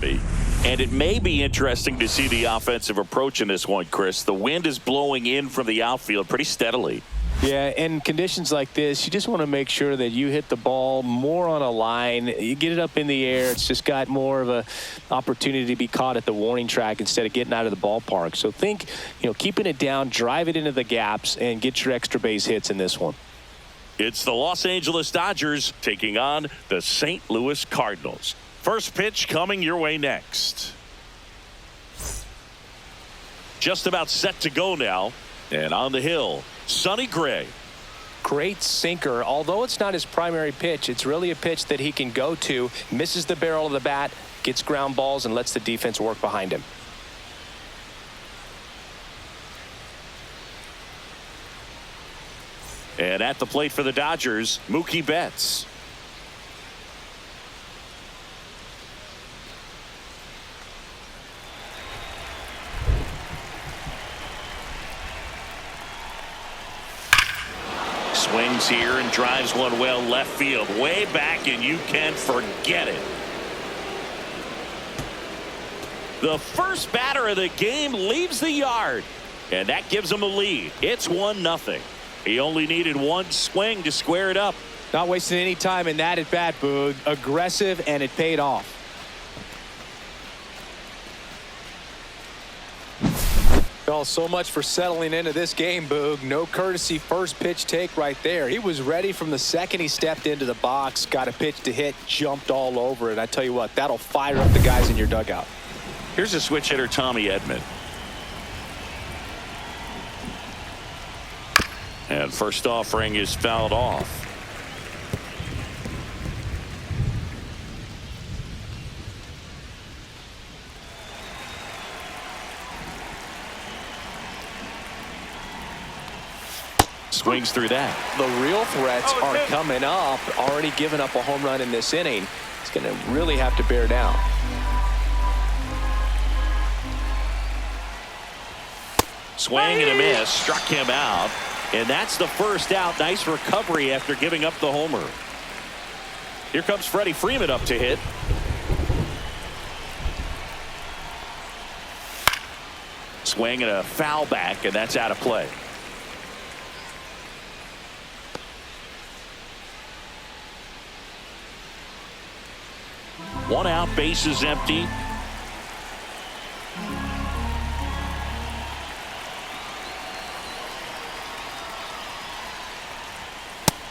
me. And it may be interesting to see the offensive approach in this one, Chris. The wind is blowing in from the outfield pretty steadily. Yeah, in conditions like this, you just want to make sure that you hit the ball more on a line. You get it up in the air. It's just got more of a opportunity to be caught at the warning track instead of getting out of the ballpark. So think, keeping it down, drive it into the gaps, and get your extra base hits in this one. It's the Los Angeles Dodgers taking on the St. Louis Cardinals. First pitch coming your way next. Just about set to go now. And on the hill, Sonny Gray. Great sinker. Although it's not his primary pitch, it's really a pitch that he can go to. Misses the barrel of the bat, gets ground balls, and lets the defense work behind him. And at the plate for the Dodgers, Mookie Betts. Swings here and drives one well left field, way back, and you can forget it. The first batter of the game leaves the yard, and that gives him a lead. It's 1-0. He only needed one swing to square it up. Not wasting any time in that at bat, Boog. Aggressive, and it paid off. Well, so much for settling into this game, Boog. No courtesy first pitch take right there. He was ready from the second he stepped into the box, got a pitch to hit, jumped all over it. I tell you what, that'll fire up the guys in your dugout. Here's a switch hitter, Tommy Edman. And first offering is fouled off. Swings through that. The real threats are coming up. Already given up a home run in this inning. It's going to really have to bear down. Swing and a miss. Struck him out. And that's the first out. Nice recovery after giving up the homer. Here comes Freddie Freeman up to hit. Swing and a foul back, and that's out of play. One out, bases empty.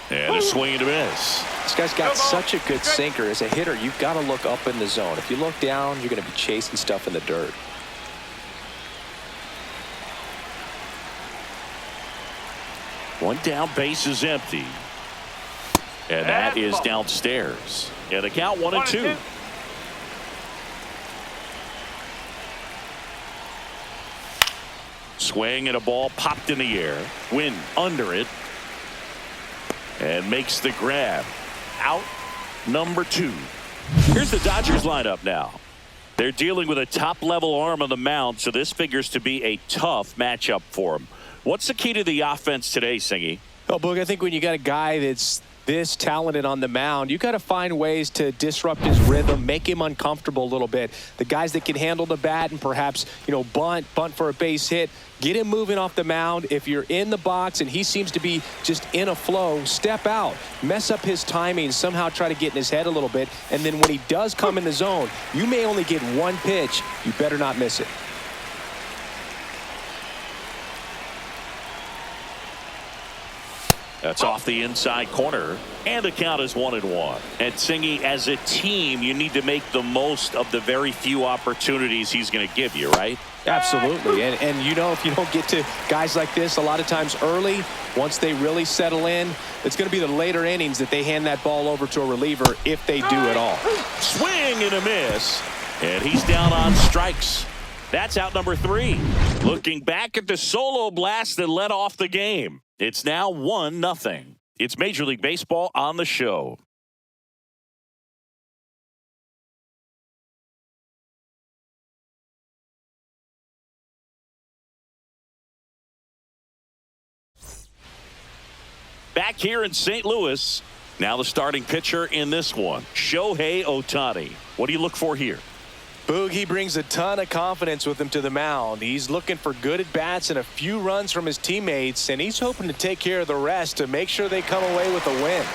And a swing and a miss. This guy's got such a good sinker. As a hitter, you've got to look up in the zone. If you look down, you're going to be chasing stuff in the dirt. One down, bases empty. And that is downstairs. And the count 1-2. Swing and a ball popped in the air. Wind under it. And makes the grab. Out number 2. Here's the Dodgers lineup now. They're dealing with a top-level arm on the mound, so this figures to be a tough matchup for them. What's the key to the offense today, Singy? Well, Boog, I think when you got a guy that's this talented on the mound, you got to find ways to disrupt his rhythm, make him uncomfortable a little bit. The guys that can handle the bat and perhaps, bunt for a base hit, get him moving off the mound. If you're in the box and he seems to be just in a flow, step out, mess up his timing, somehow try to get in his head a little bit. And then when he does come in the zone, you may only get one pitch. You better not miss it. That's off the inside corner, and the count is 1-1. And Singy, as a team, you need to make the most of the very few opportunities he's going to give you, right? Absolutely. And if you don't get to guys like this a lot of times early, once they really settle in, it's going to be the later innings that they hand that ball over to a reliever if they do at all. Swing and a miss, and he's down on strikes. That's out number 3. Looking back at the solo blast that led off the game. It's now 1-0. It's Major League Baseball on the show. Back here in St. Louis, now the starting pitcher in this one, Shohei Ohtani. What do you look for here? Boog, he brings a ton of confidence with him to the mound. He's looking for good at-bats and a few runs from his teammates, and he's hoping to take care of the rest to make sure they come away with a win.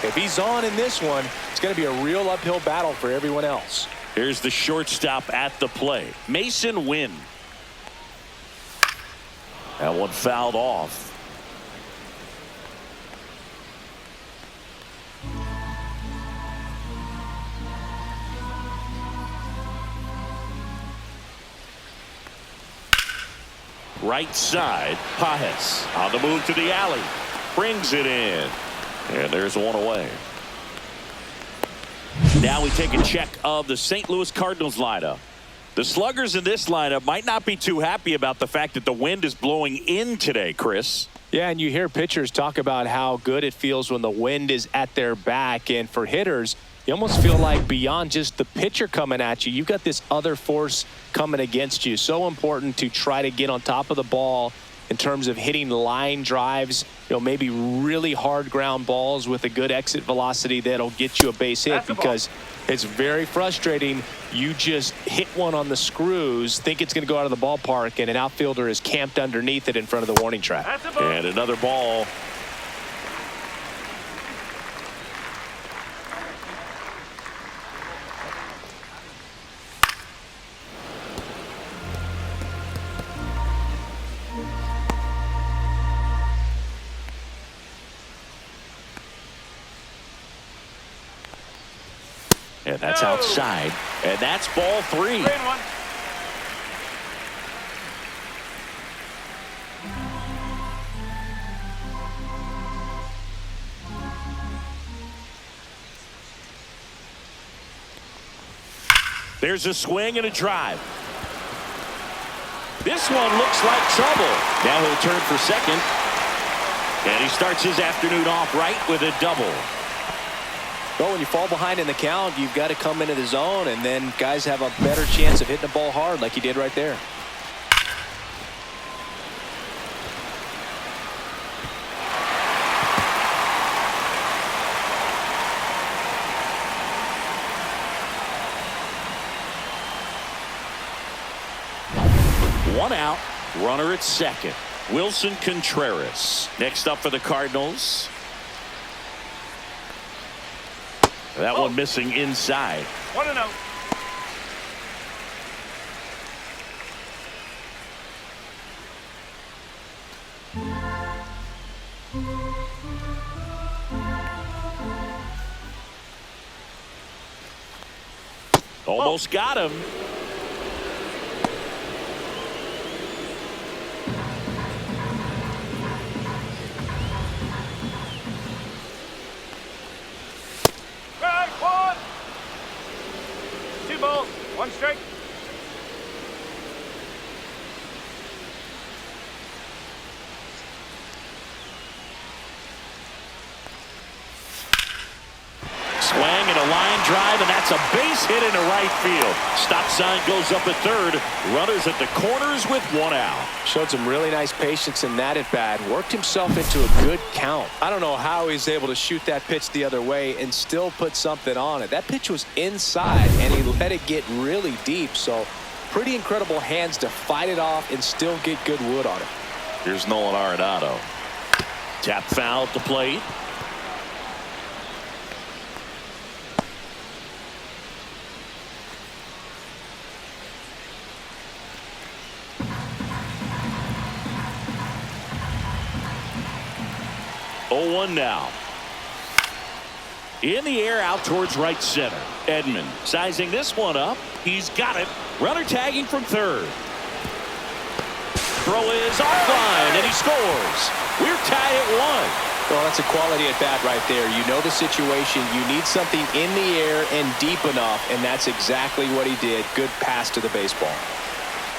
If he's on in this one, it's going to be a real uphill battle for everyone else. Here's the shortstop at the plate, Mason Wynn. That one fouled off. Right side, Pajes on the move to the alley. Brings it in. And there's one away. Now we take a check of the St. Louis Cardinals lineup. The sluggers in this lineup might not be too happy about the fact that the wind is blowing in today, Chris. Yeah, and you hear pitchers talk about how good it feels when the wind is at their back. And for hitters, you almost feel like beyond just the pitcher coming at you, you've got this other force coming against you. So important to try to get on top of the ball in terms of hitting line drives, maybe really hard ground balls with a good exit velocity that'll get you a base hit, because it's very frustrating. You just hit one on the screws, think it's going to go out of the ballpark, and an outfielder is camped underneath it in front of the warning track. And another ball. And that's outside. And that's ball 3. There's a swing and a drive. This one looks like trouble. Now he'll turn for second. And he starts his afternoon off right with a double. Well, when you fall behind in the count, you've got to come into the zone, and then guys have a better chance of hitting the ball hard like he did right there. One out, runner at second. Wilson Contreras. Next up for the Cardinals. That one missing inside. 1-0. Almost got him. One strike. Swing and a line drive, and that's a base hit into right field. Stop sign goes up at third. Runners at the corners with one out. Showed some really nice patience in that at bat. Worked himself into a good count. I don't know how he's able to shoot that pitch the other way and still put something on it. That pitch was inside, and he let it get really deep. So pretty incredible hands to fight it off and still get good wood on it. Here's Nolan Arenado. Tap foul at the plate. Oh, 1 now. In the air out towards right center. Edman sizing this one up. He's got it. Runner tagging from third. Throw is offline, and he scores. We're tied at 1. Well, that's a quality at bat right there. You know the situation. You need something in the air and deep enough, and that's exactly what he did. Good pass to the baseball.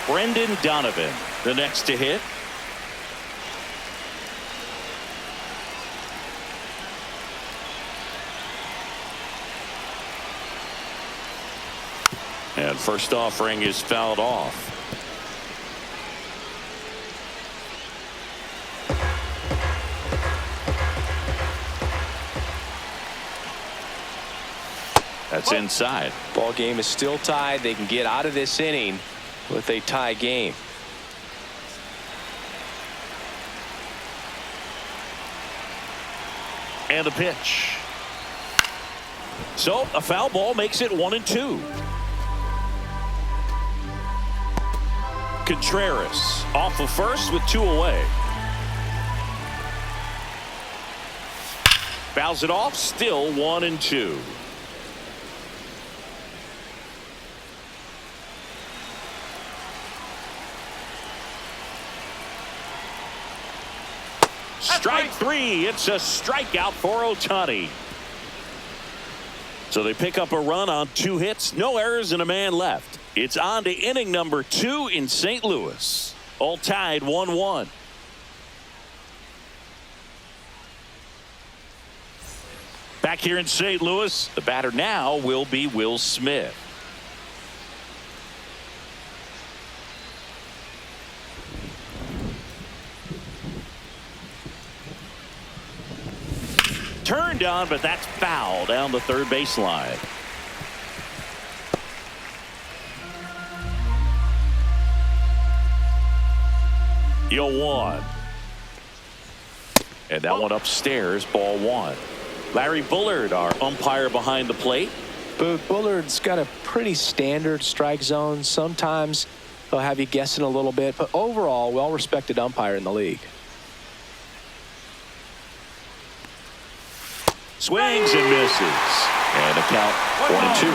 Brendan Donovan, the next to hit. And first offering is fouled off. That's inside. Ball game is still tied. They can get out of this inning with a tie game. And a pitch. So a foul ball makes it 1-2. Contreras off of first with 2 away. Fouls it off, still 1-2. Strike 3. It's a strikeout for Ohtani. So they pick up a run on 2 hits, no errors, and a man left. It's on to inning number 2 in St. Louis. All tied 1-1. Back here in St. Louis, the batter now will be Will Smith. Turned on, but that's foul down the third baseline. Yo 1. And that one upstairs, ball 1. Larry Bullard, our umpire behind the plate. But Bullard's got a pretty standard strike zone. Sometimes they'll have you guessing a little bit, but overall, well-respected umpire in the league. Swings and misses. And a count 1-2.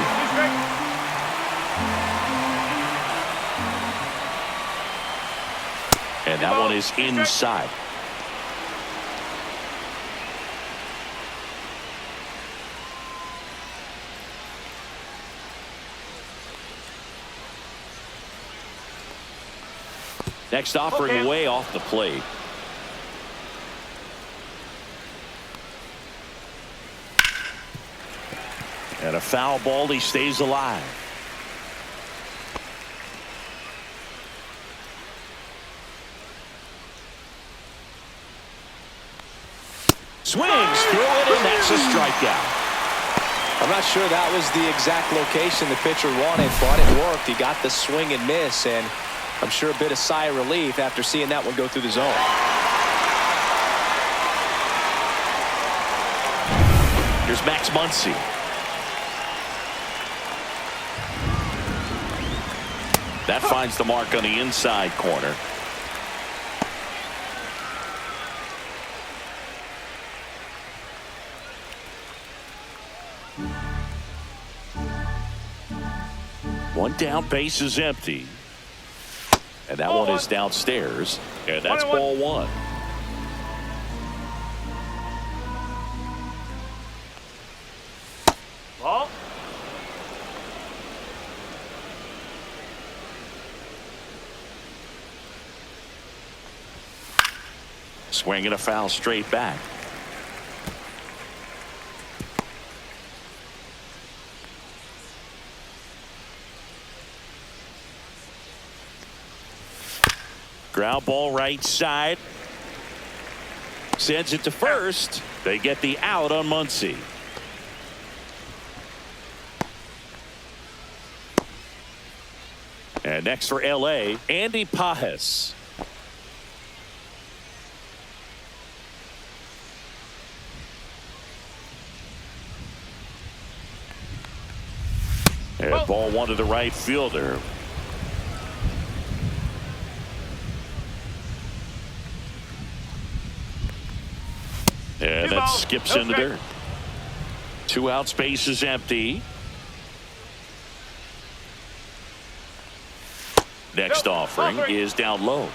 And that one is inside. Next offering way off the plate. And a foul ball. He stays alive. Swings through it, and that's a strikeout. I'm not sure that was the exact location the pitcher wanted, but it worked. He got the swing and miss, and I'm sure a bit of sigh of relief after seeing that one go through the zone. Here's Max Muncy. That finds the mark on the inside corner. One down, base is empty. And that one is downstairs. And that's ball 1. Ball. Swinging a foul straight back. Ground ball right side. Sends it to first. They get the out on Muncy. And next for LA, Andy Pajes. And ball 1 to the right fielder. And that skips in the dirt. 2 outs, base is empty. Next offering is down low.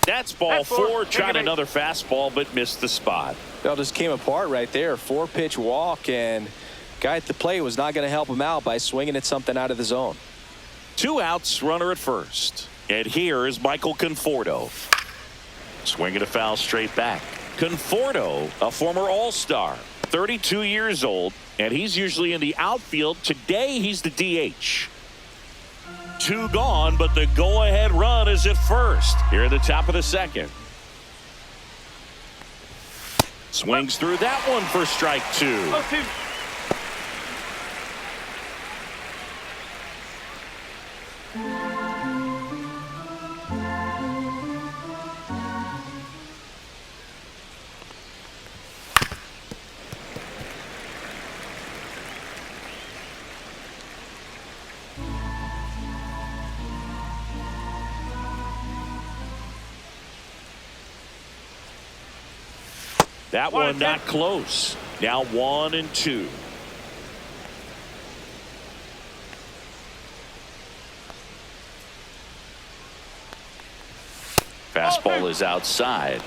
That's ball 4. Tried another fastball, but missed the spot. That just came apart right there. 4-pitch walk, and guy at the plate was not going to help him out by swinging at something out of the zone. 2 outs, runner at first. And here is Michael Conforto. Swinging a foul straight back. Conforto, a former All-Star, 32 years old, and he's usually in the outfield. Today, he's the DH. 2 gone, but the go-ahead run is at first here at the top of the second. Swings through that one for strike 2. 0-2. That one not close. Now 1-2. Fastball is outside.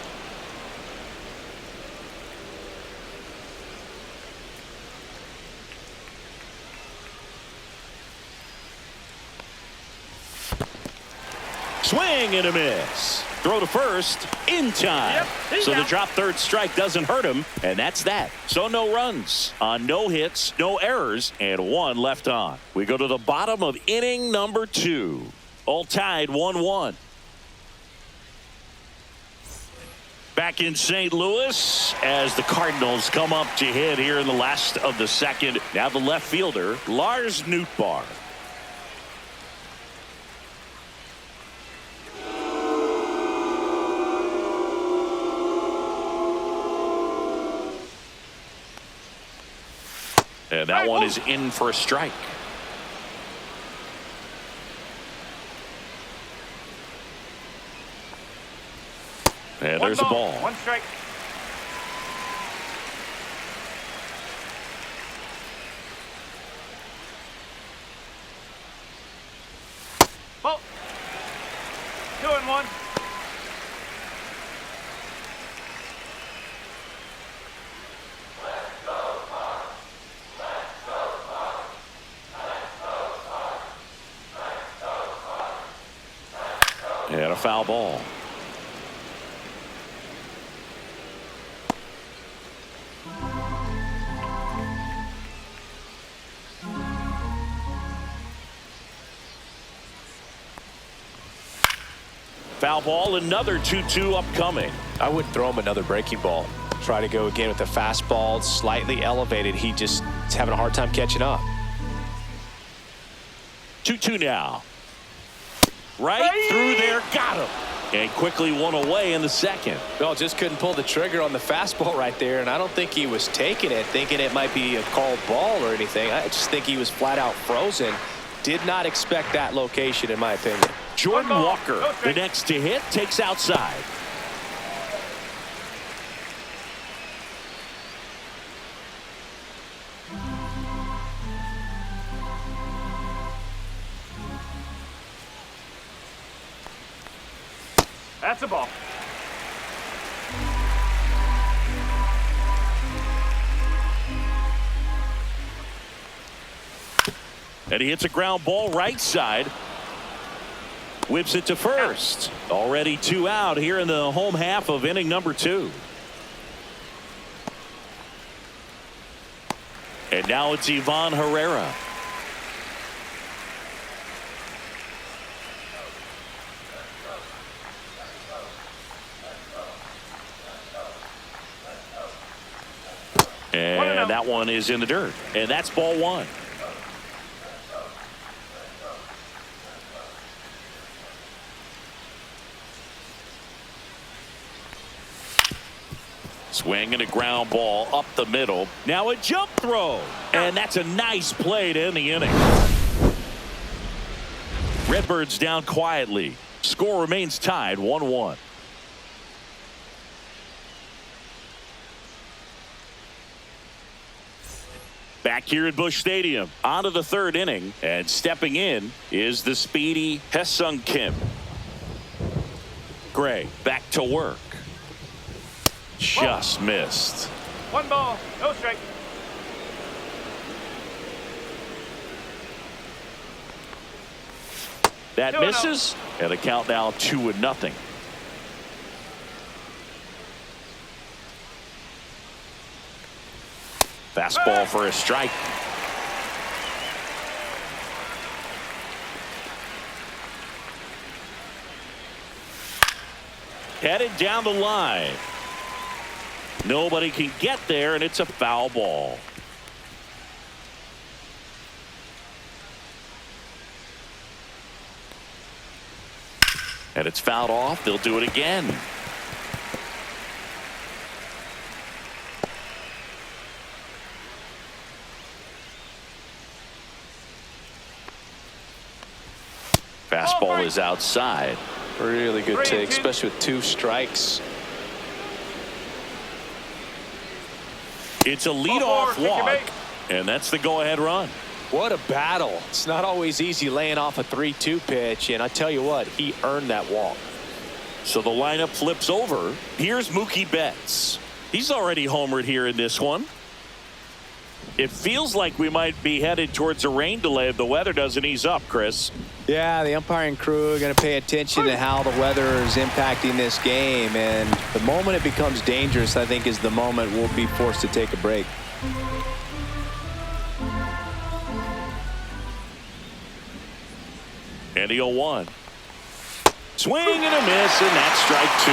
Swing and a miss. Throw to first in time. Yep, So the drop third strike doesn't hurt him, and that's that. So no runs on no hits, no errors, and 1 left on. We go to the bottom of inning number 2. All tied 1-1. Back in St. Louis as the Cardinals come up to hit here in the last of the second. Now the left fielder, Lars Nootbaar. And that one is in for a strike. And there's a ball. 1 strike. Ball. 2-1. And a foul ball. Foul ball, another 2-2 upcoming. I wouldn't throw him another breaking ball. Try to go again with the fastball, slightly elevated. He just is having a hard time catching up. 2-2 now. Right through there, got him. And quickly one away in the second. Well, just couldn't pull the trigger on the fastball right there, and I don't think he was taking it, thinking it might be a called ball or anything. I just think he was flat out frozen. Did not expect that location, in my opinion. Jordan Walker, the next to hit, takes outside. That's a ball. And he hits a ground ball right side. Whips it to first. Already 2 out here in the home half of inning number 2. And now it's Ivan Herrera. And that one is in the dirt. And that's ball 1. Swing and a ground ball up the middle. Now a jump throw. And that's a nice play to end the inning. Redbirds down quietly. Score remains tied 1-1. Back here at Busch Stadium, on to the 3rd inning, and stepping in is the speedy Ha-Seong Kim. Gray back to work. Just missed. 1 ball, no strike. That misses, and the count now 2-0. Fastball for a strike. Headed down the line. Nobody can get there, and it's a foul ball. And it's fouled off. They'll do it again. Fastball is outside. Really good take, especially with 2 strikes. It's a leadoff walk, and that's the go-ahead run. What a battle. It's not always easy laying off a 3-2 pitch, and I tell you what, he earned that walk. So the lineup flips over. Here's Mookie Betts. He's already homered here in this one. It feels like we might be headed towards a rain delay if the weather doesn't ease up, Chris. Yeah, the umpiring crew are going to pay attention to how the weather is impacting this game, and the moment it becomes dangerous, I think, is the moment we'll be forced to take a break. And the 0-1. Swing and a miss, and that's strike 2.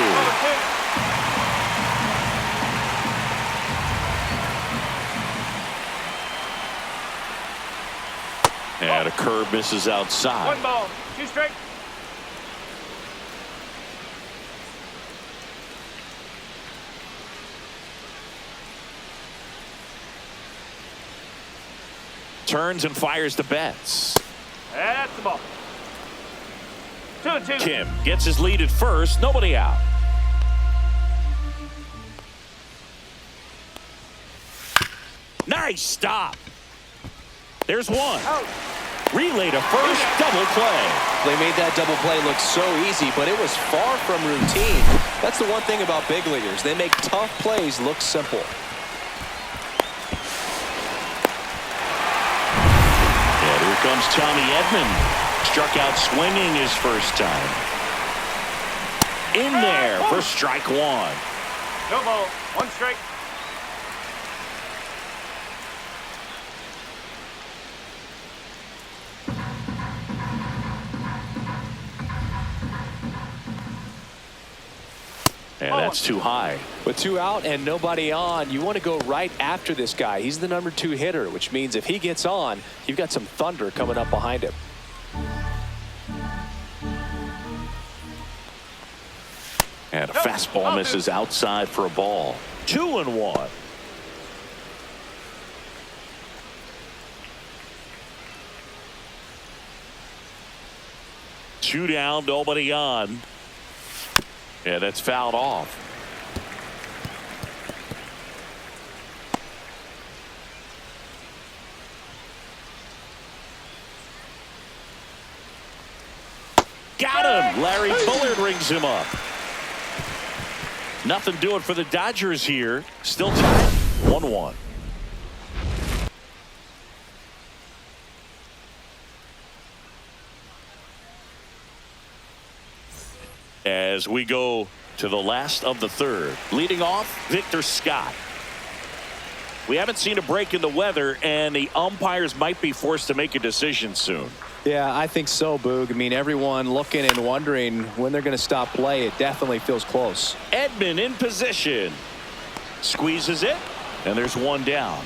And a curve misses outside. 1 ball, 2 strikes. Turns and fires to Betts. That's the ball. 2-2. Kim gets his lead at first. Nobody out. Nice stop. There's one. Out. Relay to first. Double play. They made that double play look so easy, but it was far from routine. That's the one thing about big leaguers. They make tough plays look simple. And here comes Tommy Edman. Struck out swinging his first time. In there for strike 1. No ball, 1 strike. And that's too high. With 2 out and nobody on, you want to go right after this guy. He's the number 2 hitter, which means if he gets on, you've got some thunder coming up behind him. And a fastball misses outside for a ball. 2-1. Two down, nobody on. And that's fouled off. Got him. Larry Bullard rings him up. Nothing doing for the Dodgers here. Still tied 1-1. As we go to the last of the third. Leading off, Victor Scott. We haven't seen a break in the weather, and the umpires might be forced to make a decision soon. Yeah, I think so, Boog. I mean, everyone looking and wondering when they're going to stop play. It definitely feels close. Edman in position. Squeezes it, and there's one down.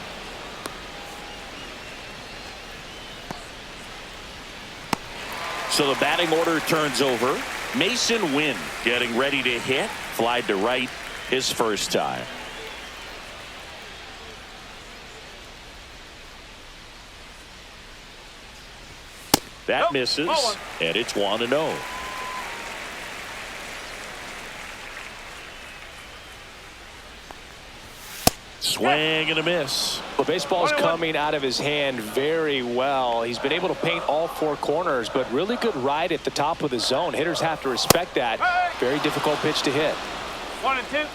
So the batting order turns over. Mason Wynn getting ready to hit. Flied to right his first time. That misses, and it's 1-0. Swing and a miss. Well, baseball's coming out of his hand very well. He's been able to paint all 4 corners, but really good ride at the top of the zone. Hitters have to respect that. Very difficult pitch to hit. 1-2.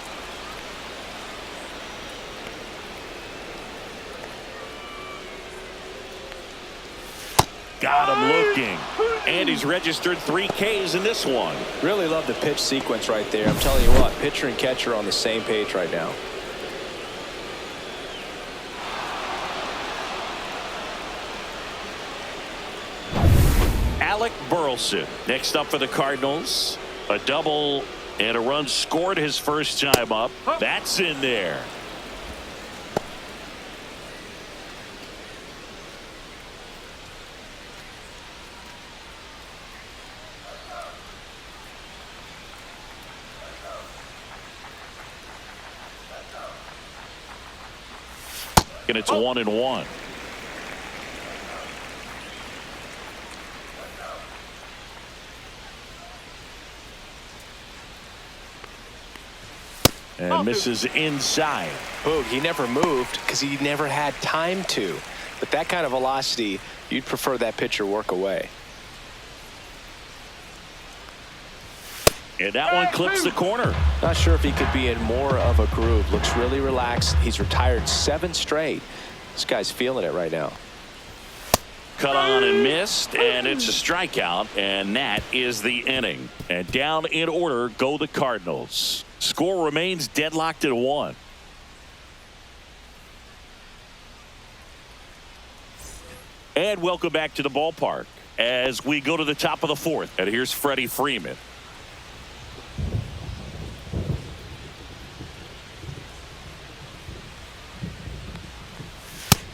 Got him looking. And he's registered 3 Ks in this one. Really love the pitch sequence right there. I'm telling you what, pitcher and catcher are on the same page right now. Alec Burleson next up for the Cardinals. A double And a run scored his first time up. That's in there. And it's 1-1. And misses inside. Boog, he never moved because he never had time to. But that kind of velocity, you'd prefer that pitcher work away. And that one clips the corner. Not sure if he could be in more of a groove. Looks really relaxed. He's retired 7 straight. This guy's feeling it right now. Cut on and missed, and it's a strikeout, and that is the inning. And down in order go the Cardinals. Score remains deadlocked at 1. And welcome back to the ballpark as we go to the top of the 4th. And here's Freddie Freeman.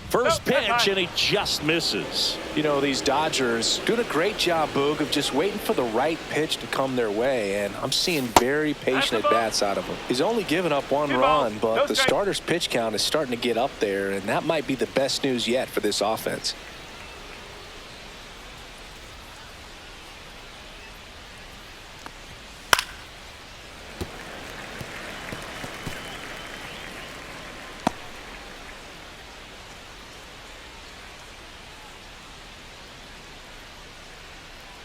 First pitch, and he just misses. You know, these Dodgers doing a great job, Boog, of just waiting for the right pitch to come their way, and I'm seeing very patient at-bats out of him. He's only given up 1 run, but the starter's pitch count is starting to get up there, and that might be the best news yet for this offense.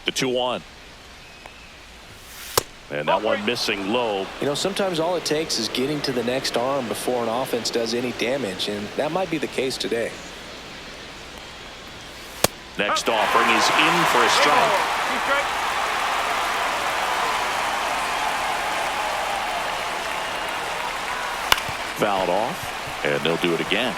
The 2-1. And that one missing low. You know, sometimes all it takes is getting to the next arm before an offense does any damage, and that might be the case today. Next offering is in for a strike. Fouled off, and they'll do it again.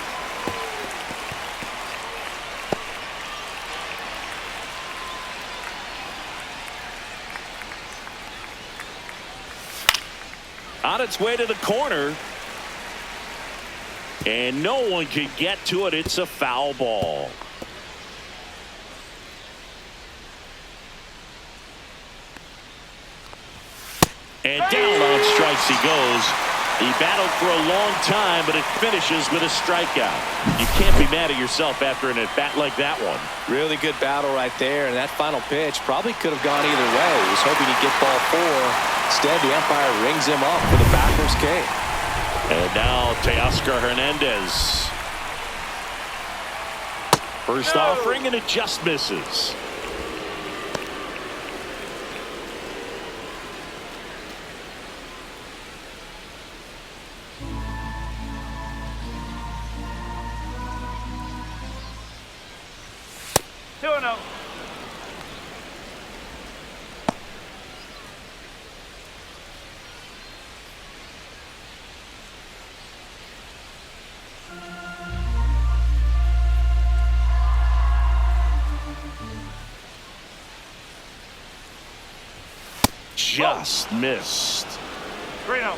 On its way to the corner, and no one can get to it. It's a foul ball. And down on strikes he goes. He battled for a long time, but it finishes with a strikeout. You can't be mad at yourself after an at-bat like that one. Really good battle right there, and that final pitch probably could have gone either way. He was hoping he'd get ball 4. Instead, the umpire rings him up for the backwards K. And now Teoscar Hernandez. First offering, and it just misses. Just missed. 3-0.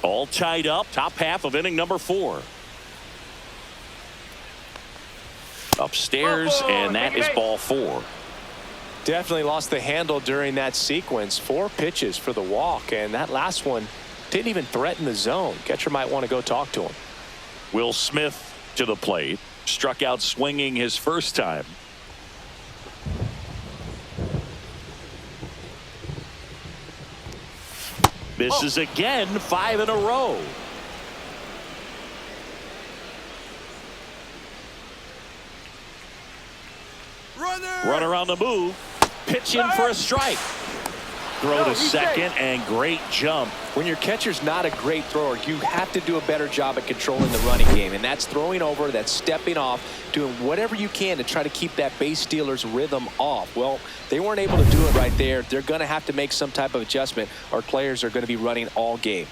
All tied up, top half of inning number 4. Upstairs, and that is ball 4. Definitely lost the handle during that sequence. 4 pitches for the walk, and that last one didn't even threaten the zone. Catcher might want to go talk to him. Will Smith to the plate. Struck out swinging his first time. Misses again, 5 in a row. Runner on the move. Pitching for a strike. Throw to second, and great jump. When your catcher's not a great thrower, you have to do a better job at controlling the running game, and that's throwing over, that's stepping off, doing whatever you can to try to keep that base stealer's rhythm off. Well, they weren't able to do it right there. They're going to have to make some type of adjustment. Our players are going to be running all game.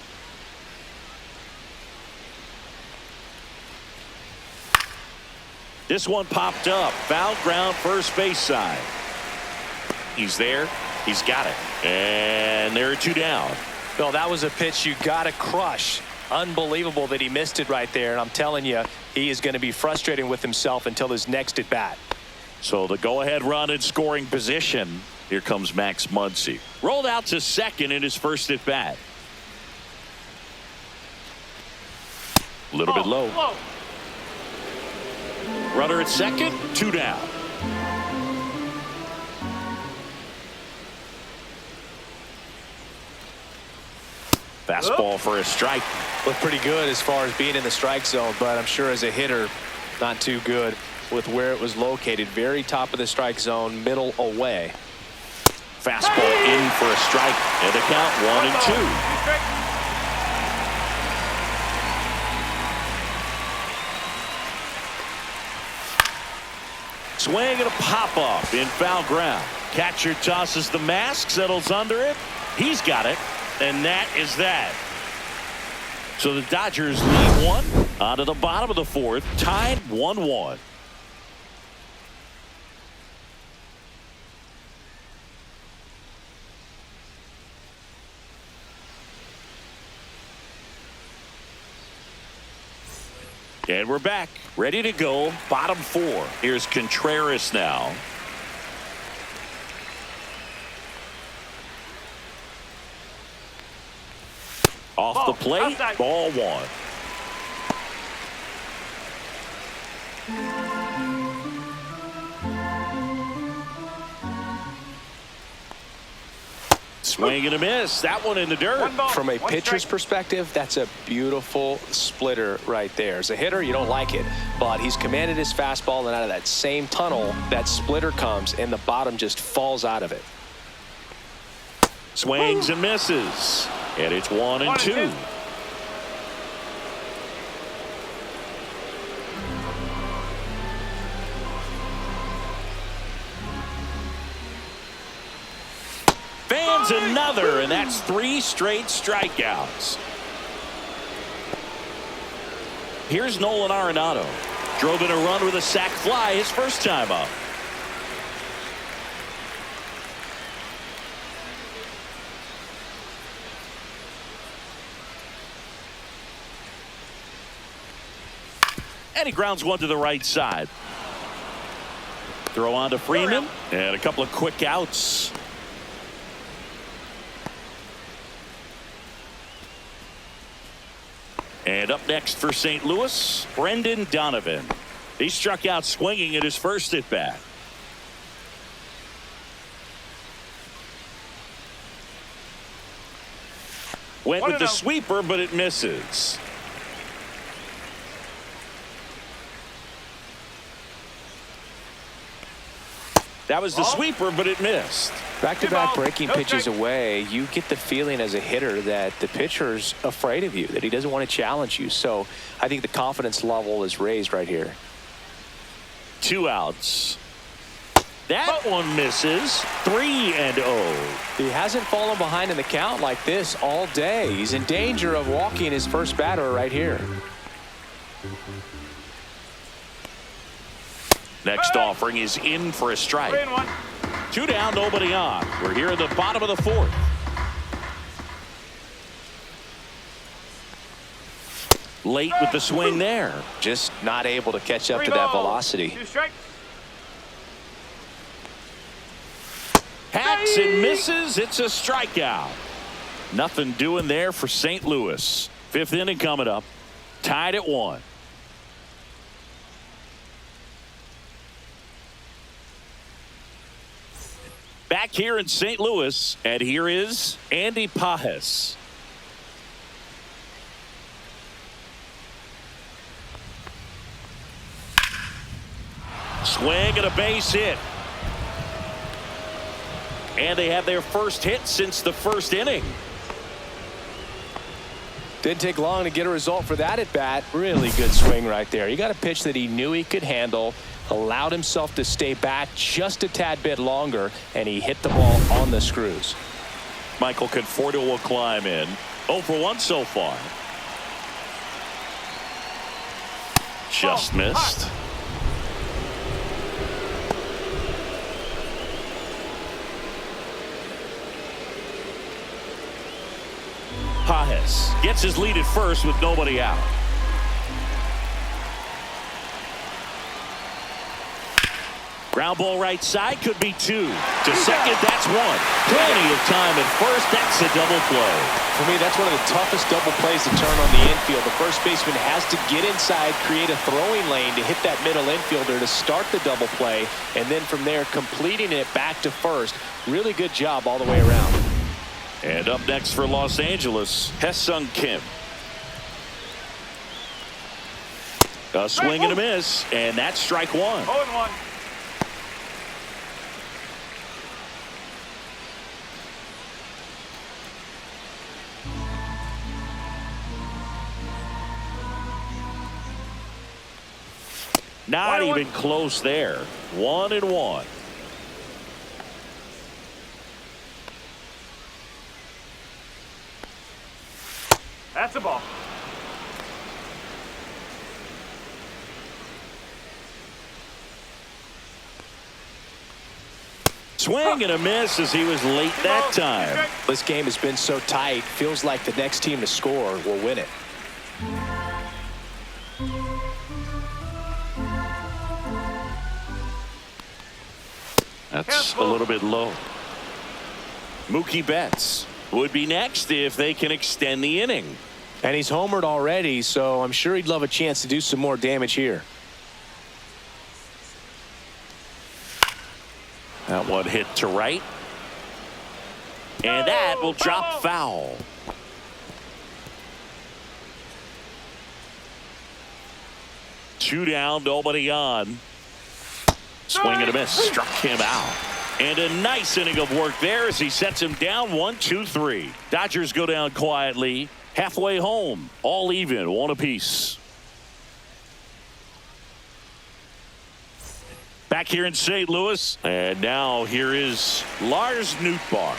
This one popped up. Foul ground, first base side. He's there. He's got it. And there are 2 down. No, that was a pitch you got to crush. Unbelievable that he missed it right there. And I'm telling you, he is going to be frustrated with himself until his next at bat. So the go-ahead run in scoring position. Here comes Max Muncy. Rolled out to second in his first at bat. A little bit low. Runner at second, 2 down. Fastball for a strike. Looked pretty good as far as being in the strike zone, but I'm sure as a hitter, not too good with where it was located. Very top of the strike zone, middle away. Fastball in for a strike, and the count 1-2. Swing and a pop-up in foul ground. Catcher tosses the mask, settles under it. He's got it, and that is that. So the Dodgers lead 1 on to the bottom of the 4th, tied 1-1. And we're back, ready to go, bottom 4. Here's Contreras now. Off the plate, outside. ball 1. Swing and a miss. That one in the dirt. From a pitcher's perspective, that's a beautiful splitter right there. As a hitter, you don't like it, but he's commanded his fastball, and out of that same tunnel, that splitter comes, and the bottom just falls out of it. Swings and misses. And it's 1-2. Fans another, and that's 3 straight strikeouts. Here's Nolan Arenado. Drove in a run with a sac fly his first time up. And he grounds one to the right side. Throw on to Freeman, and a couple of quick outs. And up next for St. Louis, Brendan Donovan. He struck out swinging at his first at bat. Went with the sweeper, but it misses. That was the sweeper, but it missed. Back-to-back breaking pitches away, you get the feeling as a hitter that the pitcher's afraid of you, that he doesn't want to challenge you. So I think the confidence level is raised right here. 2 outs. That one misses. 3-0. He hasn't fallen behind in the count like this all day. He's in danger of walking his first batter right here. Next offering is in for a strike. 2 down, nobody on. We're here at the bottom of the 4th. Late with the swing there. Just not able to catch up to that velocity. 2 strikes. Hacks and misses. It's a strikeout. Nothing doing there for St. Louis. 5th inning coming up. Tied at 1. Back here in St. Louis, and here is Andy Pages. Swing and a base hit. And they have their first hit since the 1st inning. Didn't take long to get a result for that at bat. Really good swing right there. He got a pitch that he knew he could handle, allowed himself to stay back just a tad bit longer, and he hit the ball on the screws. Michael Conforto will climb in. 0 for 1 so far. Just missed. Pages gets his lead at first with nobody out. Ground ball right side, could be two. To second, that's one. Plenty of time at first. That's a double play. For me, that's one of the toughest double plays to turn on the infield. The first baseman has to get inside, create a throwing lane to hit that middle infielder to start the double play, and then from there completing it back to first. Really good job all the way around. And up next for Los Angeles, Hesung Kim. A swing and a miss, and that's strike one. 0-1. Not even close there. 1-1. That's a ball. Swing and a miss as he was late that time. This game has been so tight. Feels like the next team to score will win it. That's a little bit low. Mookie Betts would be next if they can extend the inning. And he's homered already, so I'm sure he'd love a chance to do some more damage here. That one hit to right. And that will drop foul. Two down, nobody on. Swing and a miss, struck him out. And a nice inning of work there as he sets him down 1-2-3. Dodgers go down quietly. Halfway home, all even, one apiece. Back here in St. Louis, and now here is Lars Nootbaar.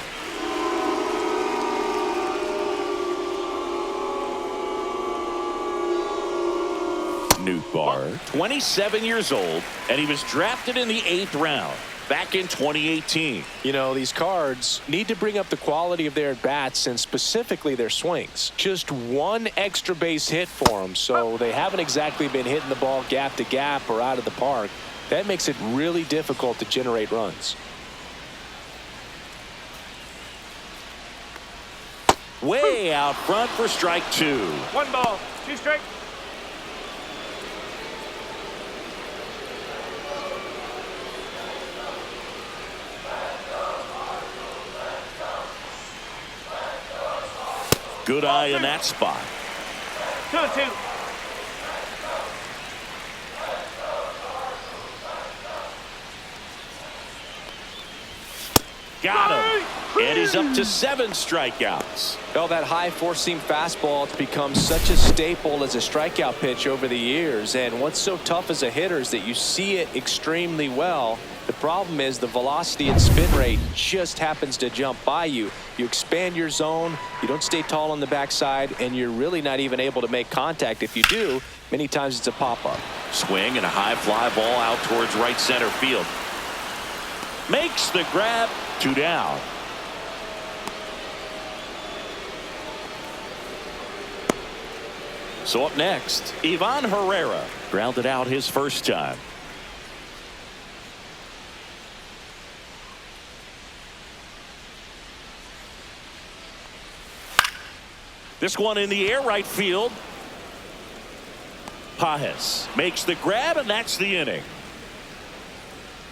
Nootbaar, 27 years old, and he was drafted in the 8th round back in 2018. You know, these Cards need to bring up the quality of their at-bats and specifically their swings. Just one extra base hit for them, so they haven't exactly been hitting the ball gap to gap or out of the park. That makes it really difficult to generate runs. Way out front for strike two. 1 ball, 2 strikes. Good eye in that spot. 2-2. Got him. And he's up to 7 strikeouts. Well, that high four-seam fastball has become such a staple as a strikeout pitch over the years. And what's so tough as a hitter is that you see it extremely well. The problem is the velocity and spin rate just happens to jump by you. You expand your zone, you don't stay tall on the backside, and you're really not even able to make contact. If you do, many times it's a pop-up. Swing and a high fly ball out towards right center field. Makes the grab, 2 down. So up next, Ivan Herrera grounded out his first time. This one in the air, right field. Pages makes the grab, and that's the inning.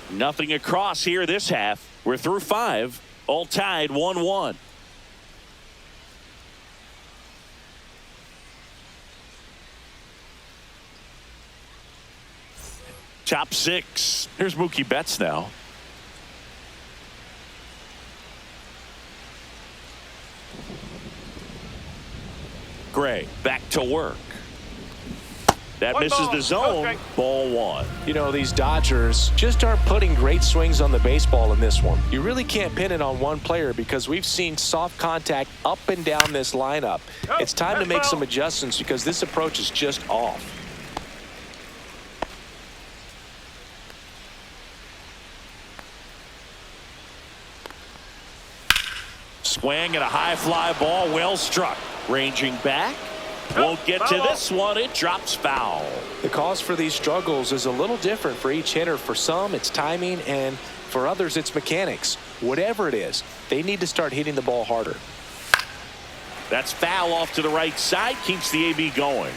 Nothing across here this half. We're through 5, all tied 1-1. Top 6. Here's Mookie Betts now. Gray back to work. That misses the zone. Ball 1. You know, these Dodgers just aren't putting great swings on the baseball in this one. You really can't pin it on one player because we've seen soft contact up and down this lineup. It's time to make some adjustments because this approach is just off. Swing and a high fly ball, well struck. Ranging back. Won't get to this one. It drops foul. The cause for these struggles is a little different for each hitter. For some, it's timing, and for others, it's mechanics. Whatever it is, they need to start hitting the ball harder. That's foul off to the right side. Keeps the AB going.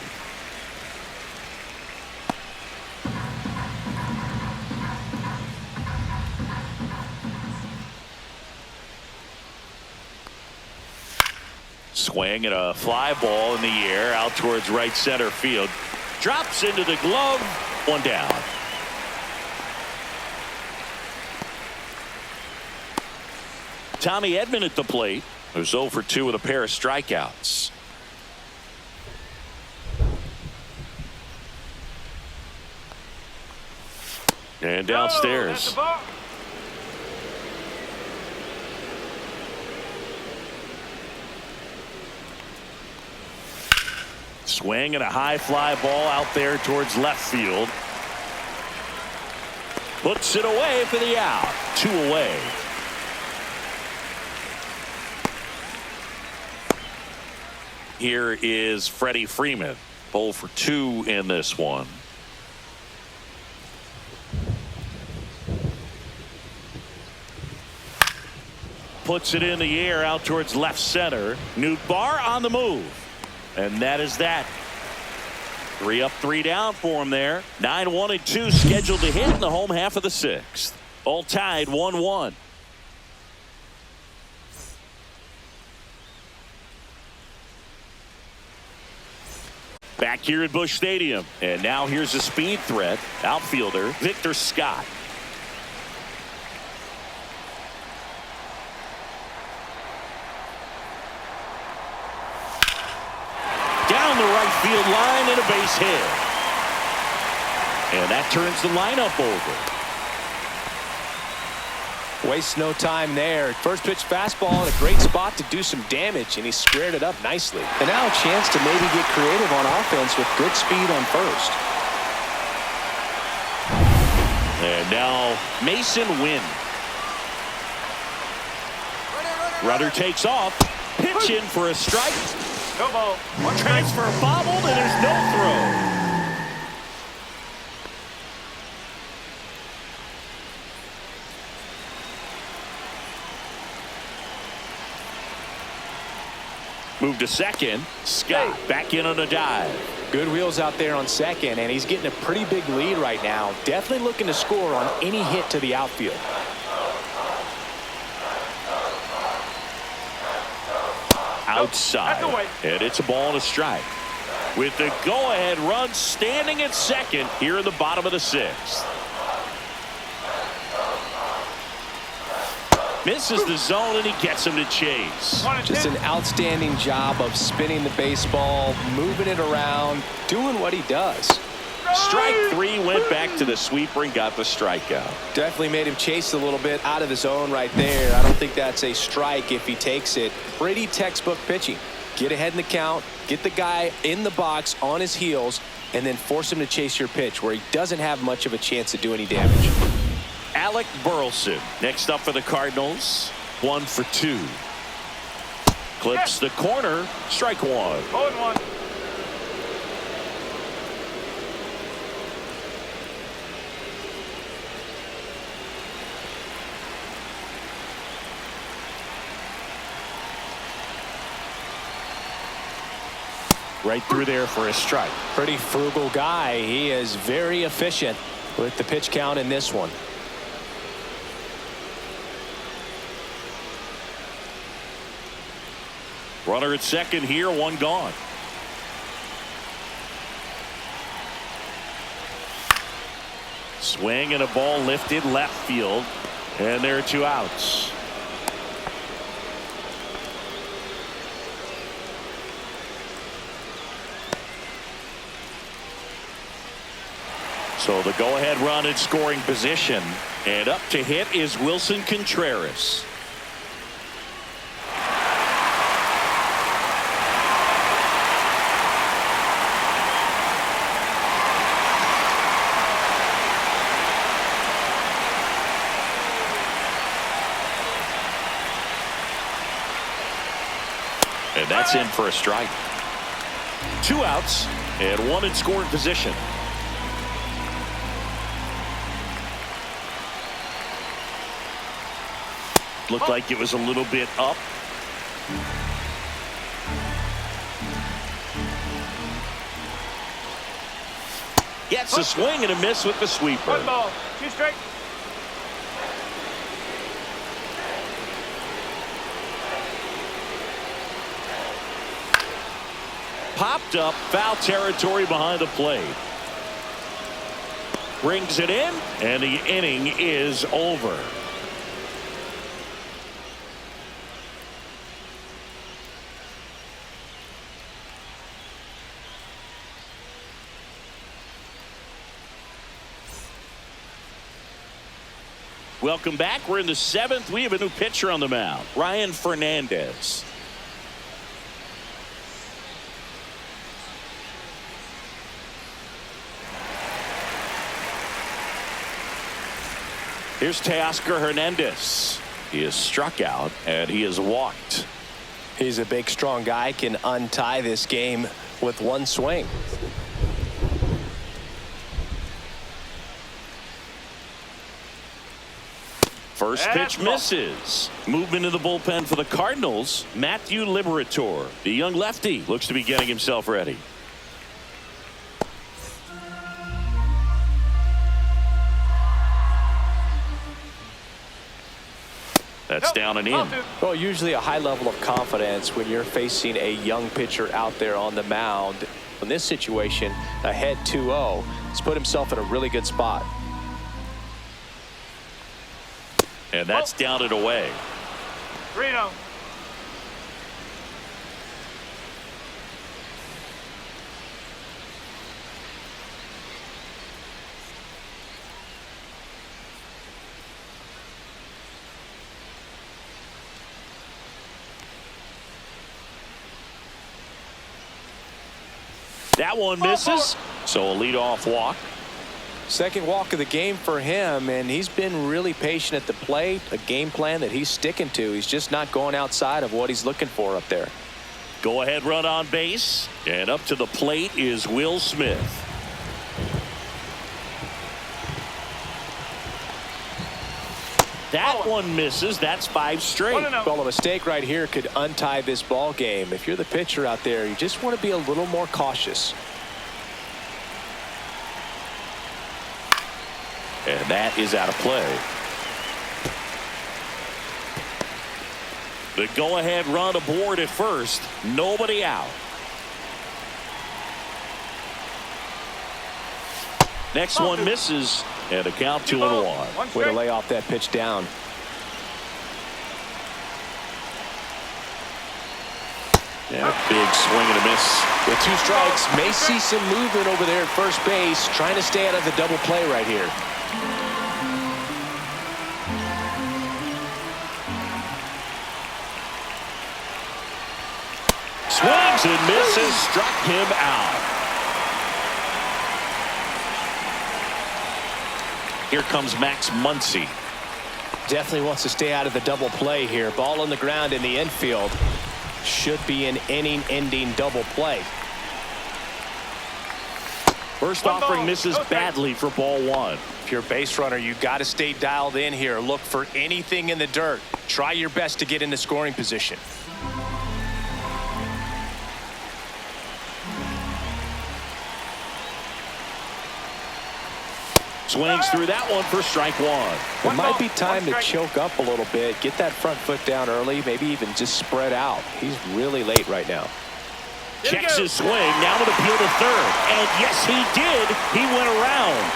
Swing and a fly ball in the air out towards right center field. Drops into the glove. One down. Tommy Edman at the plate, who's 0 for 2 with a pair of strikeouts. And downstairs. Swing and a high fly ball out there towards left field. Puts it away for the out. 2 away. Here is Freddie Freeman. 0 for 2 in this one. Puts it in the air out towards left center. Newt Barr on the move. And that is that. 3 up, 3 down for him there. 9, 1, and 2 scheduled to hit in the home half of the 6th. All tied 1-1. Back here at Busch Stadium. And now here's a speed threat. Outfielder Victor Scott. Down the right field line and a base hit. And that turns the lineup over. Wastes no time there. First pitch fastball in a great spot to do some damage, and he squared it up nicely. And now a chance to maybe get creative on offense with good speed on first. And now Mason Wynn. Runner takes off. Pitch in for a strike. No ball. Transfer bobbled, and there's no throw. Move to second. Scott back in on a dive. Good wheels out there on second, and he's getting a pretty big lead right now. Definitely looking to score on any hit to the outfield. Outside. And it's a ball and a strike. With the go-ahead run standing at second here in the bottom of the 6th. Misses the zone, and he gets him to chase. Just an outstanding job of spinning the baseball, moving it around, doing what he does. Strike 3, went back to the sweeper and got the strikeout. Definitely made him chase a little bit out of the zone right there. I don't think that's a strike if he takes it. Pretty textbook pitching. Get ahead in the count, get the guy in the box on his heels, and then force him to chase your pitch where he doesn't have much of a chance to do any damage. Alec Burleson next up for the Cardinals. 1 for 2. Clips the corner. Strike 1. 0-1. Right through there for a strike. Pretty frugal guy. He is very efficient with the pitch count in this one. Runner at second here, 1 gone. Swing and a ball lifted left field, and there are 2 outs. So the go-ahead run in scoring position, and up to hit is Wilson Contreras. And And that's in for a strike. 2 outs and 1 in scoring position. Looked like it was a little bit up. Gets a swing and a miss with the sweeper. 1 ball, 2 strikes. Popped up, foul territory behind the plate. Brings it in, and the inning is over. Welcome back. We're in the 7th. We have a new pitcher on the mound, Ryan Fernandez. Here's Teoscar Hernandez. He is struck out and he is walked. He's a big, strong guy, can untie this game with 1 swing. First pitch misses. Movement in the bullpen for the Cardinals. Matthew Liberator, the young lefty, looks to be getting himself ready. That's down and in. Well, usually a high level of confidence when you're facing a young pitcher out there on the mound. In this situation, ahead 2-0, he's put himself in a really good spot. And that's down and away. 3-0. That one misses. So a leadoff walk. Second walk of the game for him, and he's been really patient at the plate. A game plan that he's sticking to. He's just not going outside of what he's looking for up there. Go ahead run on base, and up to the plate is Will Smith. That one misses. That's 5 straight. Well, a mistake right here could untie this ball game. If you're the pitcher out there, you just want to be a little more cautious. And that is out of play. The go-ahead run aboard at first. Nobody out. Next one misses. And a count 2-1. Way to lay off that pitch down. Yeah, big swing and a miss. With 2 strikes, may see some movement over there at first base, trying to stay out of the double play right here. Swings and misses, struck him out. Here comes Max Muncy. Definitely wants to stay out of the double play here. Ball on the ground in the infield. Should be an inning-ending double play. First offering misses badly for ball 1. If you're a base runner, you got to stay dialed in here. Look for anything in the dirt. Try your best to get into scoring position. Swings through that one for strike 1. It might be time to choke up a little bit. Get that front foot down early. Maybe even just spread out. He's really late right now. Checks his swing. Now with appeal to third. And yes, he did. He went around.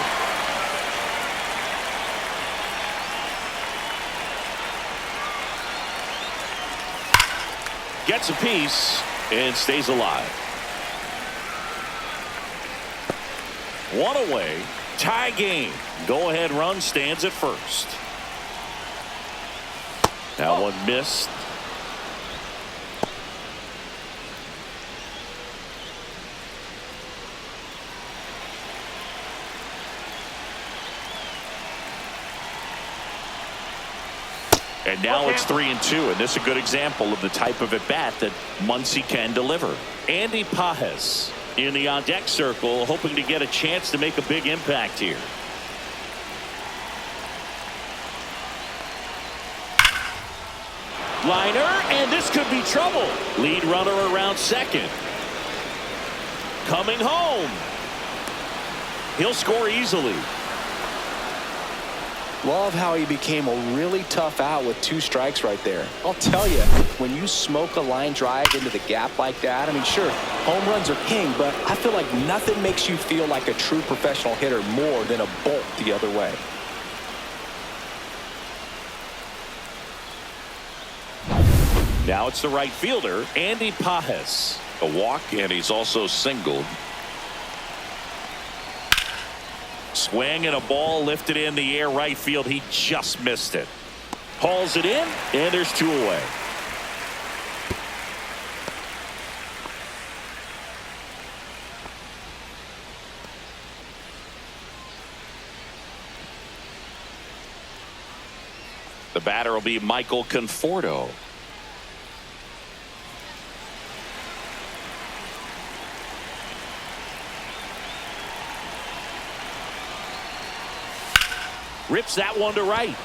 Gets a piece and stays alive. 1 away. Tie game. Go-ahead run stands at first. That one missed. And now it's 3-2, and this is a good example of the type of at-bat that Muncy can deliver. Andy Pajes in the on-deck circle, hoping to get a chance to make a big impact here. Liner, and this could be trouble. Lead runner around second. Coming home. He'll score easily. Love how he became a really tough out with 2 strikes right there. I'll tell you, when you smoke a line drive into the gap like that, I mean, sure, home runs are king, but I feel like nothing makes you feel like a true professional hitter more than a bolt the other way. Now it's the right fielder, Andy Pajes. A walk, and he's also singled. Swing and a ball lifted in the air right field. He just missed it. Hauls it in, and there's 2 away. The batter will be Michael Conforto. Rips that one to right.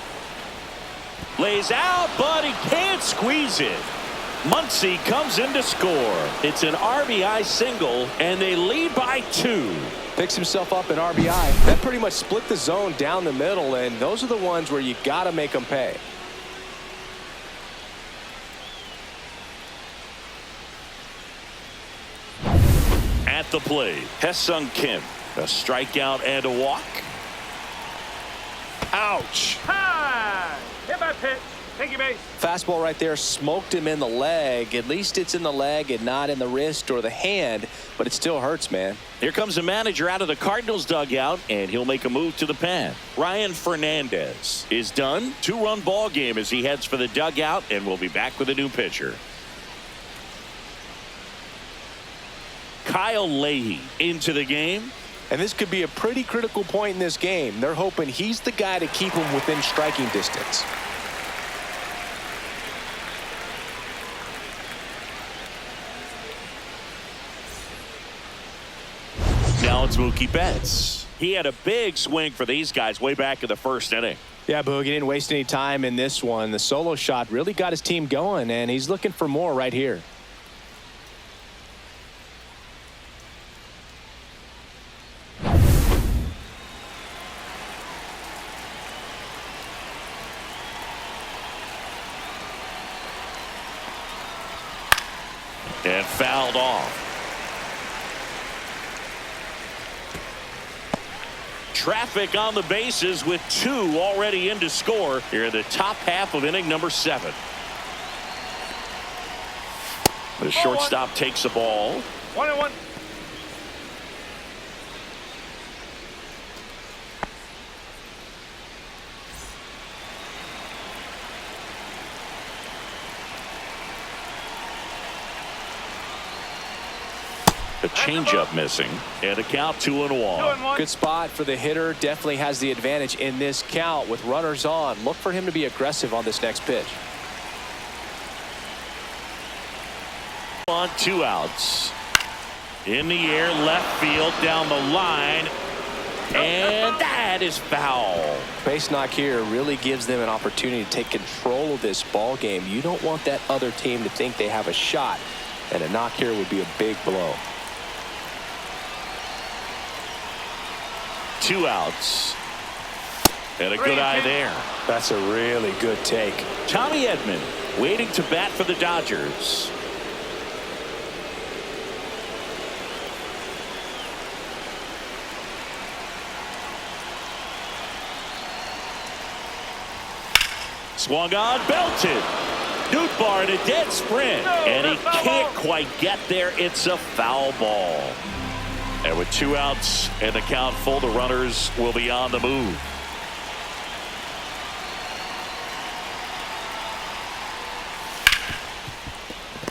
Lays out, but he can't squeeze it. Muncy comes in to score. It's an RBI single, and they lead by 2. Picks himself up an RBI. That pretty much split the zone down the middle, and those are the ones where you got to make them pay. At the plate, Hesung Kim. A strikeout and a walk. Ouch. High. Hit by pitch. Take your base. Fastball right there smoked him in the leg. At least it's in the leg and not in the wrist or the hand, but it still hurts, man. Here comes the manager out of the Cardinals dugout, and he'll make a move to the pen. Ryan Fernandez is done. 2-run ball game as he heads for the dugout, and we'll be back with a new pitcher. Kyle Leahy into the game. And this could be a pretty critical point in this game. They're hoping he's the guy to keep him within striking distance. Now it's Mookie Betts. He had a big swing for these guys way back in the first inning. Yeah, Boog, he didn't waste any time in this one. The solo shot really got his team going, and he's looking for more right here. And fouled off. Traffic on the bases with 2 already in to score here in the top half of inning number 7. The shortstop takes the ball. 1-1. The changeup missing, and a count 2-1. Good spot for the hitter. Definitely has the advantage in this count with runners on. Look for him to be aggressive on this next pitch. On 2 outs. In the air, left field, down the line, and that is foul. Base knock here really gives them an opportunity to take control of this ball game. You don't want that other team to think they have a shot, and a knock here would be a big blow. 2 outs. And a good eye there. That's a really good take. Tommy Edman waiting to bat for the Dodgers. Swung on, belted. Nootbaar in a dead sprint. And he can't quite get there. It's a foul ball. And with 2 outs and the count full, the runners will be on the move.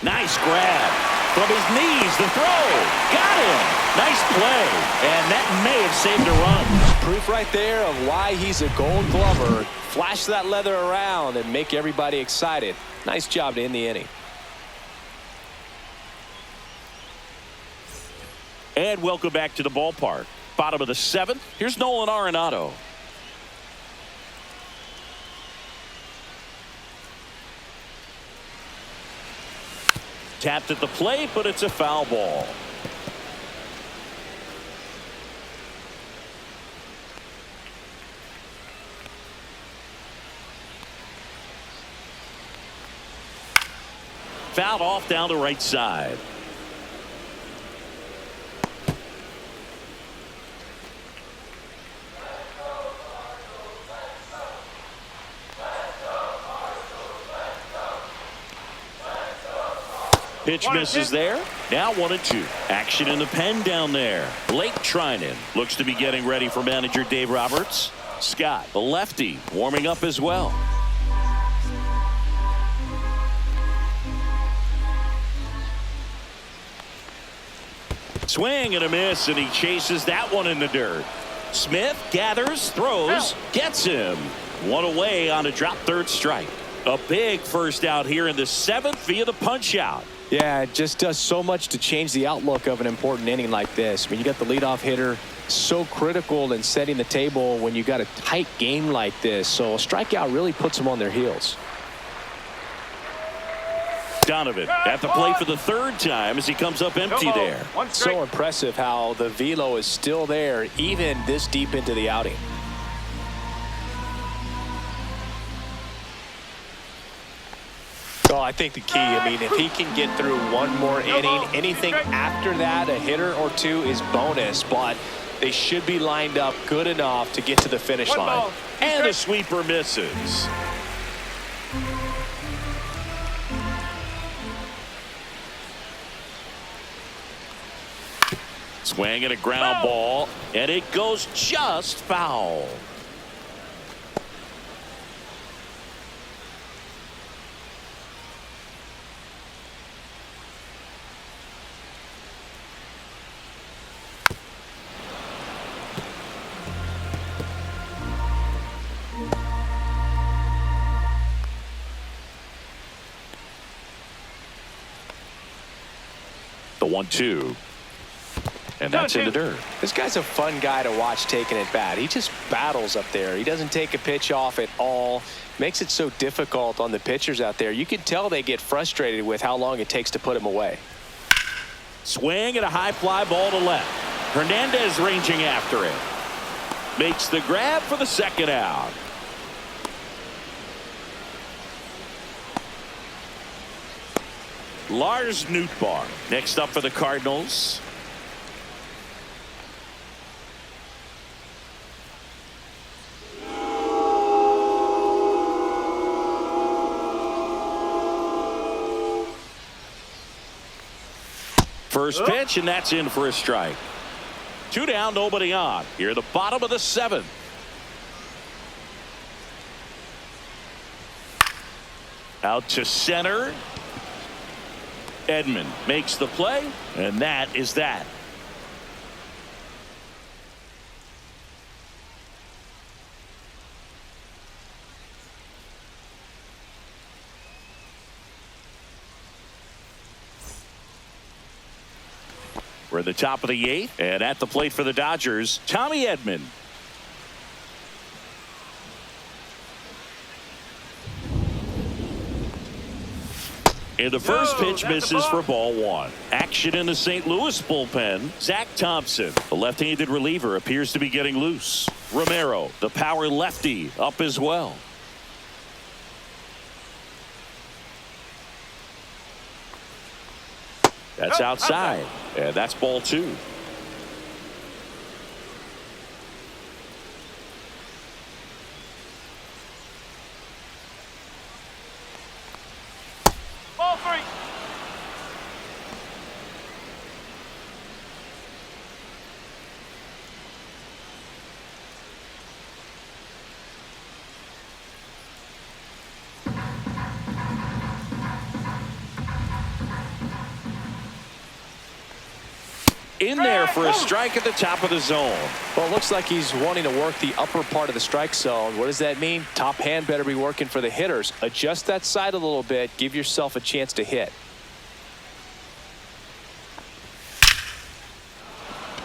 Nice grab. From his knees, the throw. Got him. Nice play. And that may have saved a run. Proof right there of why he's a Gold Glover. flash that leather around and make everybody excited. Nice job to end the inning. And welcome back to the ballpark. Bottom of the 7th. Here's Nolan Arenado. Tapped at the plate, but it's a foul ball. Fouled off down the right side. Pitch misses there. Now 1-2. Action in the pen down there. Blake Trinan looks to be getting ready for manager Dave Roberts. Scott, the lefty, warming up as well. Swing and a miss, and he chases that one in the dirt. Smith gathers, throws, gets him. One away on a drop third strike. A big first out here in the 7th via the punch out. Yeah, it just does so much to change the outlook of an important inning like this. I mean, you got the leadoff hitter, so critical in setting the table when you got a tight game like this. So a strikeout really puts them on their heels. Donovan at the plate for the 3rd time as he comes up empty there. So impressive how the velo is still there even this deep into the outing. Well, I think the key, I mean, if he can get through one more inning, anything after that, a hitter or two is bonus, but they should be lined up good enough to get to the finish line. And the sweeper misses. Swing and a ground ball, and it goes just foul. The 1-2. And that's in the dirt. This guy's a fun guy to watch taking at bat. He just battles up there. He doesn't take a pitch off at all. Makes it so difficult on the pitchers out there. You can tell they get frustrated with how long it takes to put him away. Swing and a high fly ball to left. Hernandez ranging after it. Makes the grab for the 2nd out. Lars Nootbaar next up for the Cardinals. First pitch, and that's in for a strike. 2 down, nobody on. Here at the bottom of the 7th. Out to center. Edman makes the play, and that is that. We're at the top of the 8th, and at the plate for the Dodgers, Tommy Edman. And the first pitch misses for ball 1. Action in the St. Louis bullpen. Zach Thompson, the left-handed reliever, appears to be getting loose. Romero, the power lefty, up as well. That's outside, and that's ball 2. Ball 3. in there for a strike at the top of the zone. Well, it looks like he's wanting to work the upper part of the strike zone. What does that mean? Top hand better be working for the hitters. Adjust that side a little bit. Give yourself a chance to hit.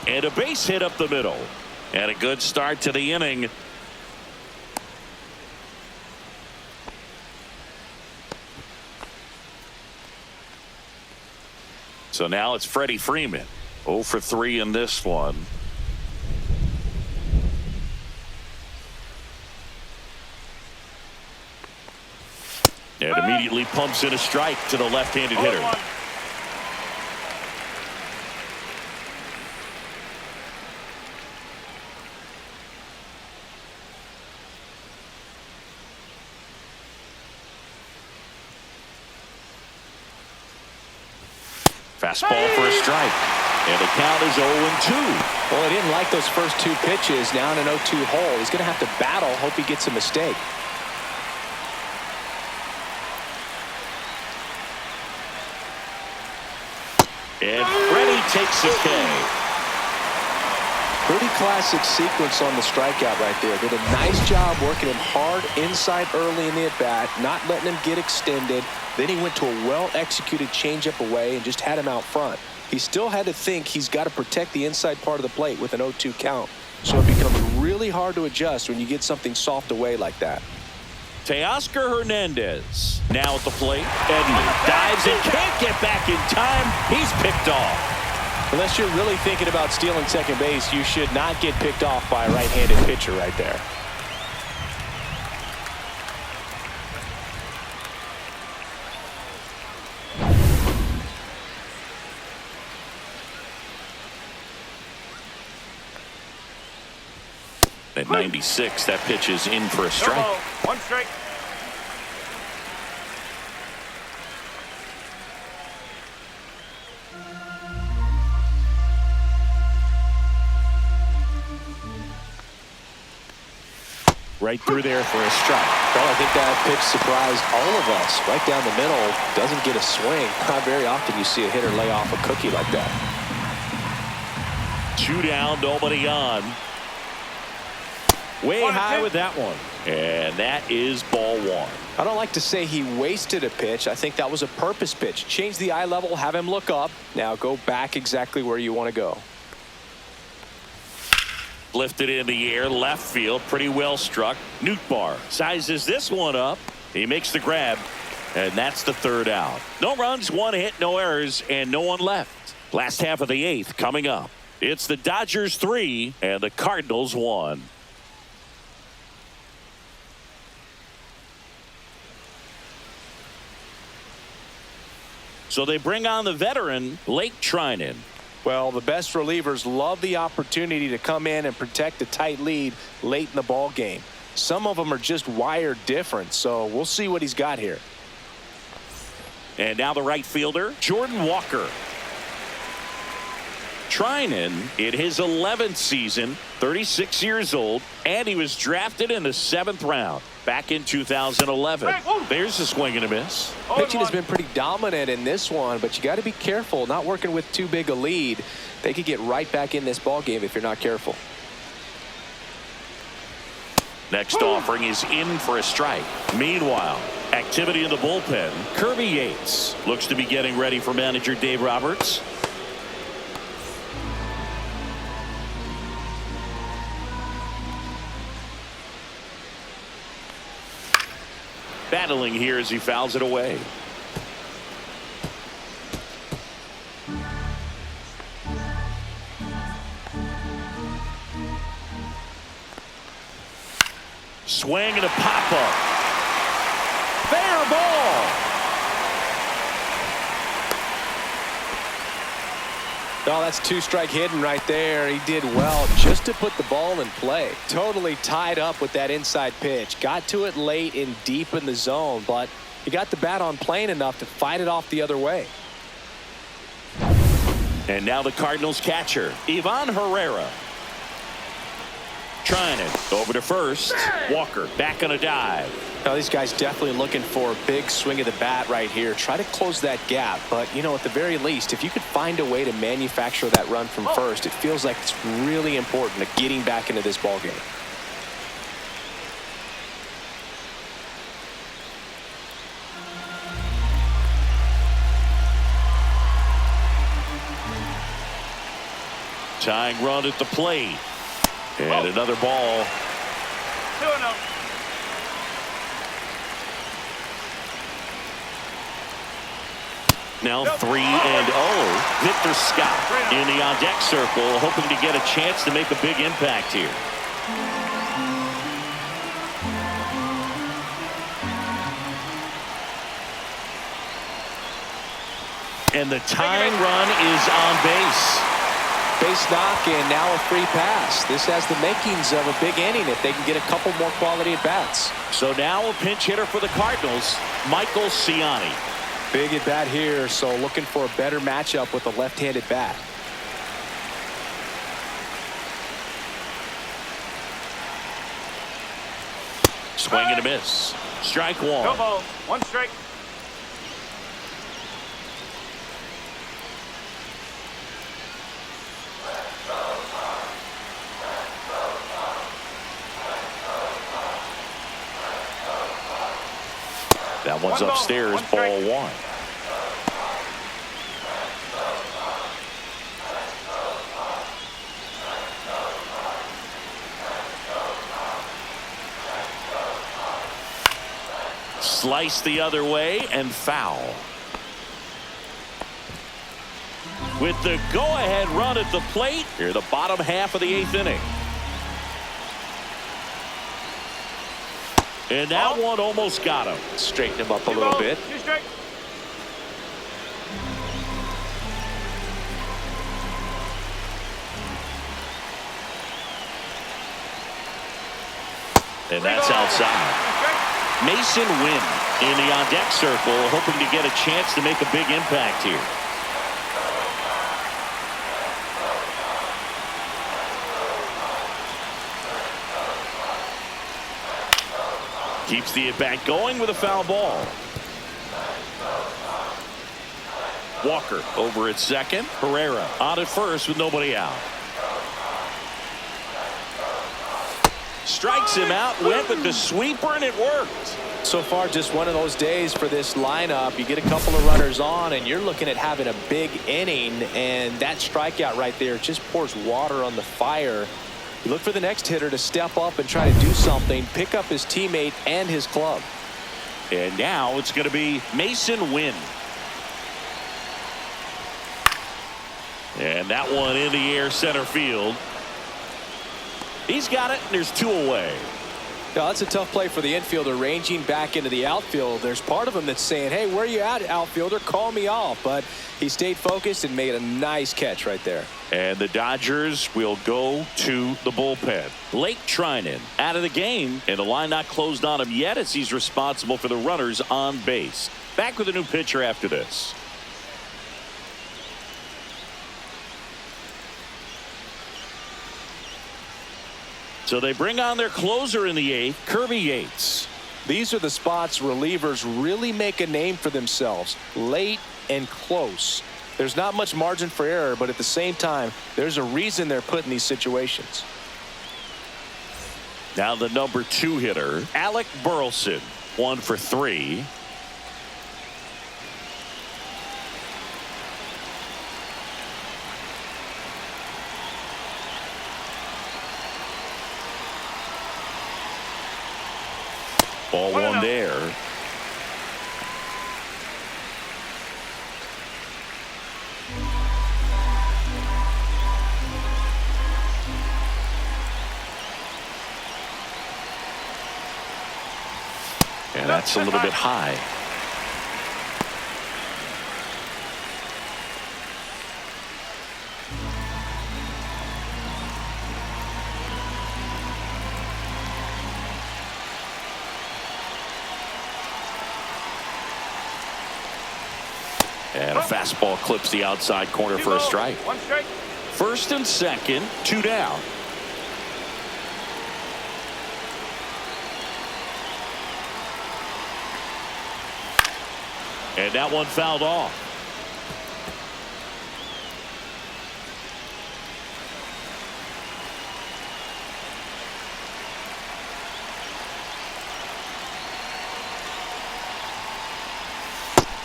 And a base hit up the middle. And a good start to the inning. So now it's Freddie Freeman. 0 for 3 in this one. And immediately pumps in a strike to the left-handed hitter. Fastball for a strike. And the count is 0-2. Well, he didn't like those first 2 pitches. Now in an 0-2 hole. He's going to have to battle. Hope he gets a mistake. And Freddie takes a K. Pretty classic sequence on the strikeout right there. Did a nice job working him hard inside early in the at-bat, not letting him get extended. Then he went to a well-executed changeup away and just had him out front. He still had to think he's got to protect the inside part of the plate with an 0-2 count. So it becomes really hard to adjust when you get something soft away like that. Teoscar Hernandez now at the plate. Edman dives and can't get back in time. He's picked off. Unless you're really thinking about stealing second base, you should not get picked off by a right-handed pitcher right there. At 96, that pitch is in for a strike. 1 strike. Right through there for a strike. Well, I think that pitch surprised all of us. Right down the middle, doesn't get a swing. Not very often you see a hitter lay off a cookie like that. 2 down, nobody on. Way high with that one. And that is ball 1. I don't like to say he wasted a pitch. I think that was a purpose pitch. Change the eye level, have him look up. Now go back exactly where you want to go. Lifted in the air, left field, pretty well struck. Nootbaar sizes this one up. He makes the grab, and that's the 3rd out. No runs, 1 hit, no errors, and no one left. Last half of the 8th coming up. It's the Dodgers 3 and the Cardinals 1. So they bring on the veteran, Blake Treinen. Well, the best relievers love the opportunity to come in and protect a tight lead late in the ball game. Some of them are just wired different, so we'll see what he's got here. And now the right fielder, Jordan Walker. Treinen in his 11th season, 36 years old, and he was drafted in the 7th round back in 2011. There's a swing and a miss. Pitching has been pretty dominant in this one, but you got to be careful not working with too big a lead. They could get right back in this ball game if you're not careful. Next offering is in for a strike. Meanwhile, activity in the bullpen. Kirby Yates looks to be getting ready for manager Dave Roberts. Battling here as he fouls it away. Swing and a pop-up. Fair ball. Oh, that's 2-strike hidden right there. He did well just to put the ball in play. Totally tied up with that inside pitch. Got to it late and deep in the zone, but he got the bat on plane enough to fight it off the other way. And now the Cardinals catcher, Ivan Herrera. Treinen over to first. Walker back on a dive. Now, these guys definitely looking for a big swing of the bat right here. Try to close that gap. But, you know, at the very least, if you could find a way to manufacture that run from first, it feels like it's really important to getting back into this ballgame. Tying run at the plate. And another ball. 2-0. Now 3-0. Victor Scott in the on-deck circle, hoping to get a chance to make a big impact here. And the tying run is on base. Base knock and now a free pass. This has the makings of a big inning if they can get a couple more quality at bats. So now a pinch hitter for the Cardinals, Michael Ciani. Big at bat here, so looking for a better matchup with a left-handed bat. Swing and a miss. Strike one. No ball. 1 strike. That one's upstairs, ball 1. Slice the other way and foul. With the go-ahead run at the plate, here the bottom half of the 8th inning. And that one almost got him. Straighten him up a little bit. 2 strikes. And that's outside. Mason Wynn in the on-deck circle, hoping to get a chance to make a big impact here. Keeps the at-bat going with a foul ball. Walker over at second. Herrera on at first with nobody out. Strikes him out, went with the sweeper, and it worked. So far, just one of those days for this lineup. You get a couple of runners on, and you're looking at having a big inning, and that strikeout right there just pours water on the fire. You look for the next hitter to step up and try to do something, pick up his teammate and his club. And now it's going to be Mason Wynn. And that one in the air center field. He's got it, and there's 2 away. Now, that's a tough play for the infielder, ranging back into the outfield. There's part of him that's saying, hey, where you at, outfielder? Call me off. But he stayed focused and made a nice catch right there. And the Dodgers will go to the bullpen. Blake Trinan out of the game, and the line not closed on him yet as he's responsible for the runners on base. Back with a new pitcher after this. So they bring on their closer in the 8th, Kirby Yates. These are the spots relievers really make a name for themselves, late and close. There's not much margin for error, but at the same time, there's a reason they're put in these situations. Now the number 2 hitter, Alec Burleson, 1 for 3. Ball 1 there. And that's a little bit high. And a fastball clips the outside corner for a strike. 1 strike. First and second, 2 down. And that one fouled off.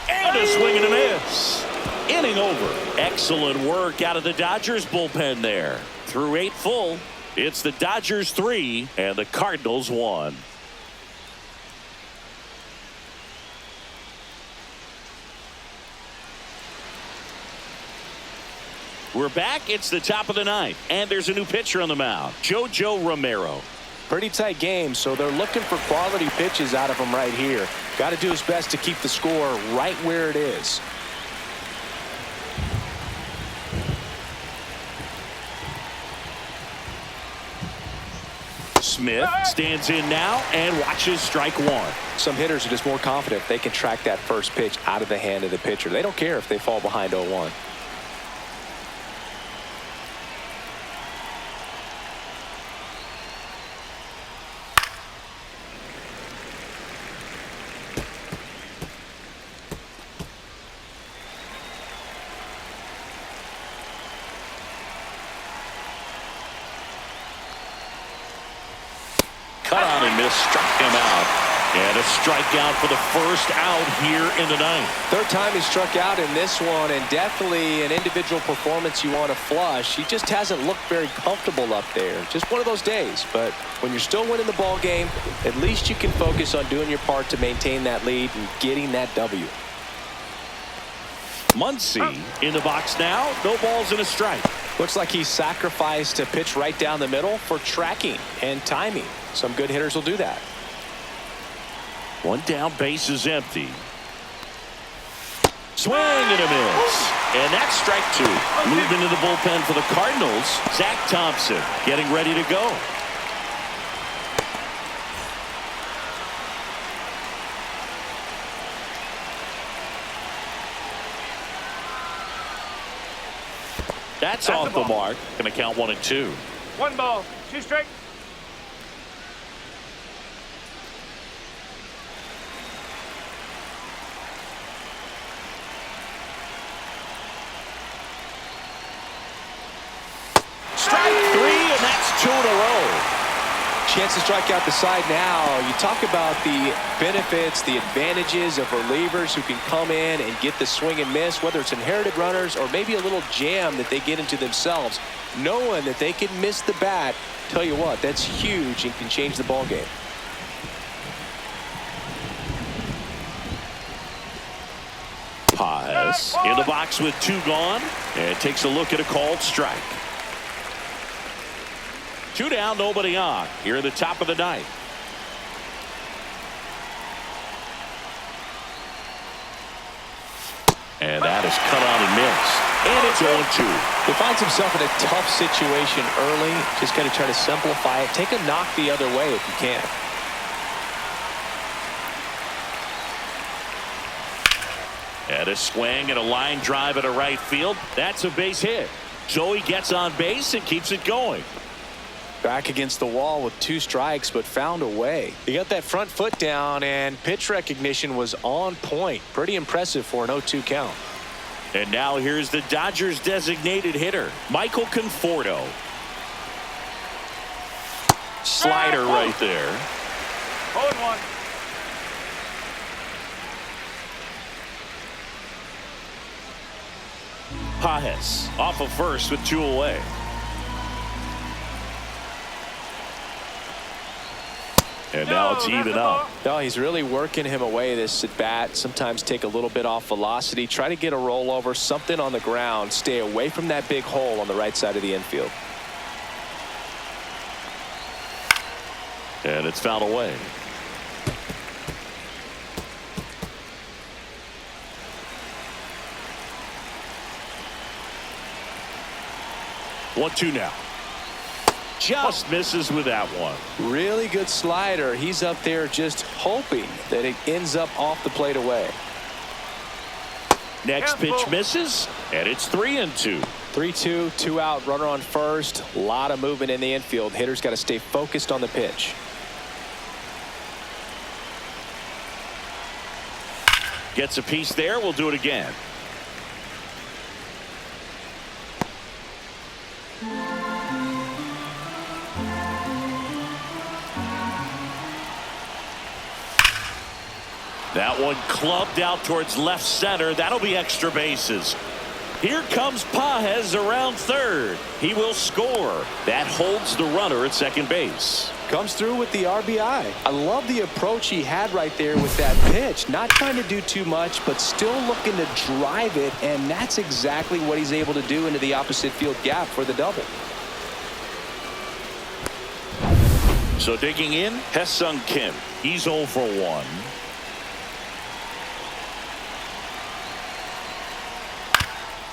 And a swing and a miss. Inning over. Excellent work out of the Dodgers bullpen there. Through 8 full, it's the Dodgers 3 and the Cardinals 1. We're back. It's the top of the ninth, and there's a new pitcher on the mound, JoJo Romero. Pretty tight game, so they're looking for quality pitches out of him right here. Got to do his best to keep the score right where it is. Smith stands in now and watches strike one. Some hitters are just more confident if they can track that first pitch out of the hand of the pitcher. They don't care if they fall behind 0-1. Cut on and miss, struck him out. And a strikeout for the first out here in the ninth. Third time he struck out in this one, and definitely an individual performance you want to flush. He just hasn't looked very comfortable up there. Just one of those days. But when you're still winning the ball game, at least you can focus on doing your part to maintain that lead and getting that W. Muncy in the box now. No balls and a strike. Looks like he sacrificed a pitch right down the middle for tracking and timing. Some good hitters will do that. One down, base is empty. Swing and a miss. And that's strike two. Moved into the bullpen for the Cardinals. Zach Thompson getting ready to go. That's off the mark. Going to count 1 and 2. 1 ball, 2 strike. Strike 3, and that's 2 in a row. Chance to strike out the side now. You talk about the benefits, the advantages of relievers who can come in and get the swing and miss, whether it's inherited runners or maybe a little jam that they get into themselves. Knowing that they can miss the bat, tell you what, that's huge and can change the ball game. Paz in the box with 2 gone, and takes a look at a called strike. 2 down, nobody on. Here at the top of the ninth. And that is cut on and missed. And it's 0-2. He finds himself in a tough situation early. Just got to try to simplify it. Take a knock the other way if you can. And a swing and a line drive at a right field. That's a base hit. So he gets on base and keeps it going. Back against the wall with 2 strikes, but found a way. He got that front foot down, and pitch recognition was on point. Pretty impressive for an 0-2 count. And now here's the Dodgers designated hitter, Michael Conforto. Slider right there. 0-1. Pajes off of first with 2 away. And now it's even up. No, he's really working him away this at bat. Sometimes take a little bit off velocity. Try to get a rollover, something on the ground. Stay away from that big hole on the right side of the infield. And it's fouled away. One, 2 now. Just misses with that one. Really good slider. He's up there just hoping that it ends up off the plate away. Next pitch misses, and it's 3-2. 3-2, 2 out, runner on first. A lot of movement in the infield. Hitters got to stay focused on the pitch. Gets a piece there. We'll do it again. That one clubbed out towards left center. That'll be extra bases. Here comes Pages around third. He will score. That holds the runner at second base. Comes through with the RBI. I love the approach he had right there with that pitch. Not trying to do too much, but still looking to drive it, and that's exactly what he's able to do into the opposite field gap for the double. So digging in, Haesung Kim. He's 0 for 1.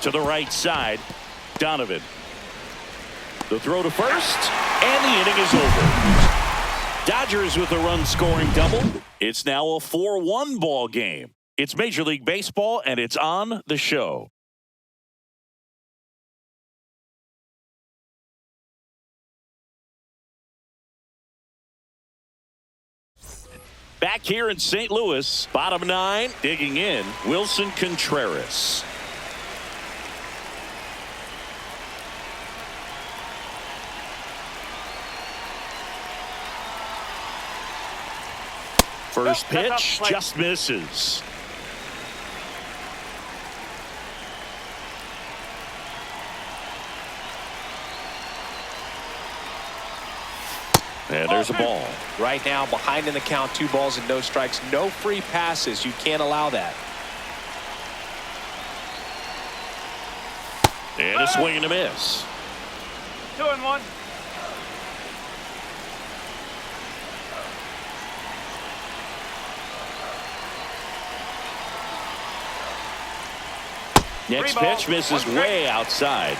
To the right side, Donovan. The throw to first, and the inning is over. Dodgers with a run-scoring double. It's now a 4-1 ball game. It's Major League Baseball, and it's on the show. Back here in St. Louis, bottom 9, digging in, Wilson Contreras. First pitch just misses. And there's a ball. Right now, behind in the count, 2 balls and no strikes. No free passes. You can't allow that. And a swing and a miss. 2-1. Next pitch misses way outside.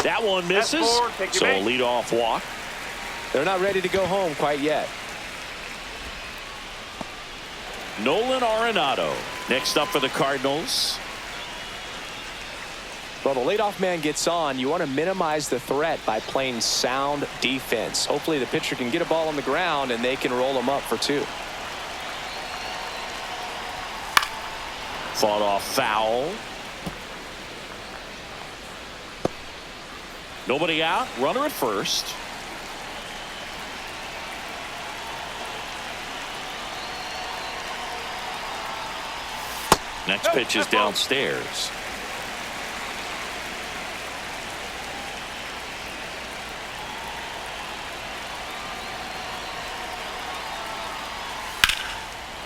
That one misses. So a leadoff walk. They're not ready to go home quite yet. Nolan Arenado next up for the Cardinals. Well, the leadoff man gets on. You want to minimize the threat by playing sound defense. Hopefully the pitcher can get a ball on the ground and they can roll him up for 2. Fought off foul. Nobody out. Runner at first. Next pitch is downstairs.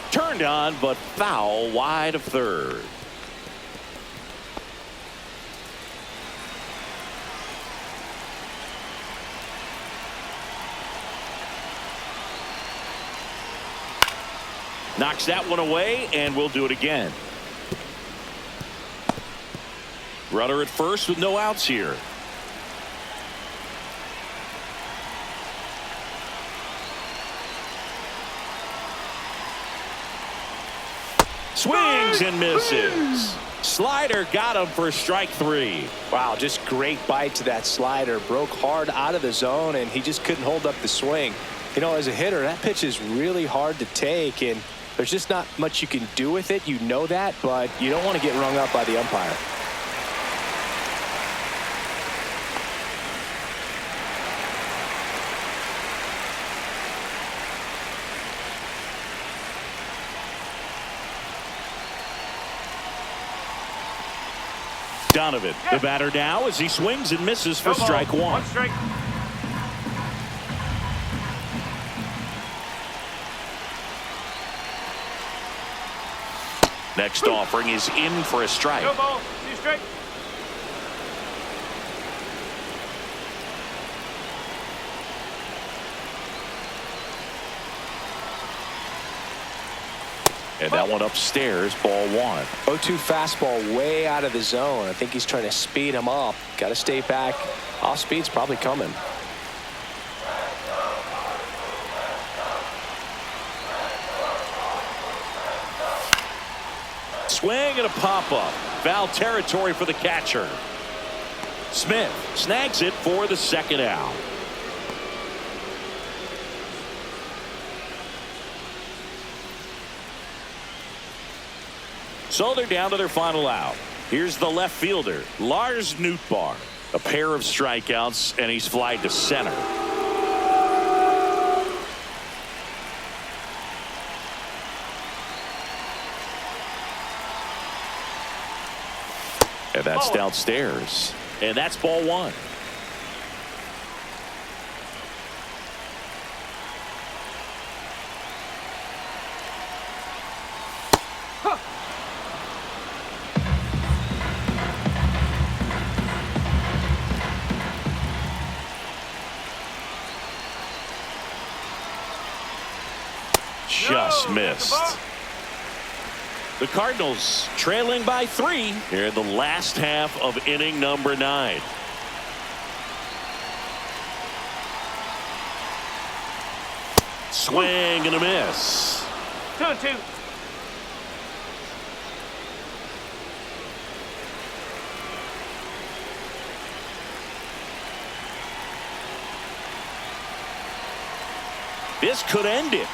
Turned on, but foul wide of third. Knocks that one away, and we'll do it again. Runner at first with no outs here. Swings and misses. Slider got him for strike 3. Wow, just great bite to that slider. Broke hard out of the zone, and he just couldn't hold up the swing. You know, as a hitter, that pitch is really hard to take, and there's just not much you can do with it. You know that, but you don't want to get rung up by the umpire. Donovan, the batter now as he swings and misses for strike 1. 1 strike. Next offering is in for a strike. 2 balls, 2 strikes. And that one upstairs, ball 1. 0-2 fastball way out of the zone. I think he's trying to speed him up. Got to stay back. Off speed's probably coming. Swing and a pop-up. Foul territory for the catcher. Smith snags it for the second out. So they're down to their final out. Here's the left fielder, Lars Nootbaar. A pair of strikeouts, and he's flied to center. And that's downstairs. And that's ball one. Just missed. The Cardinals trailing by 3 here in the last half of inning number 9. Swing and a miss. 2-2. This could end it.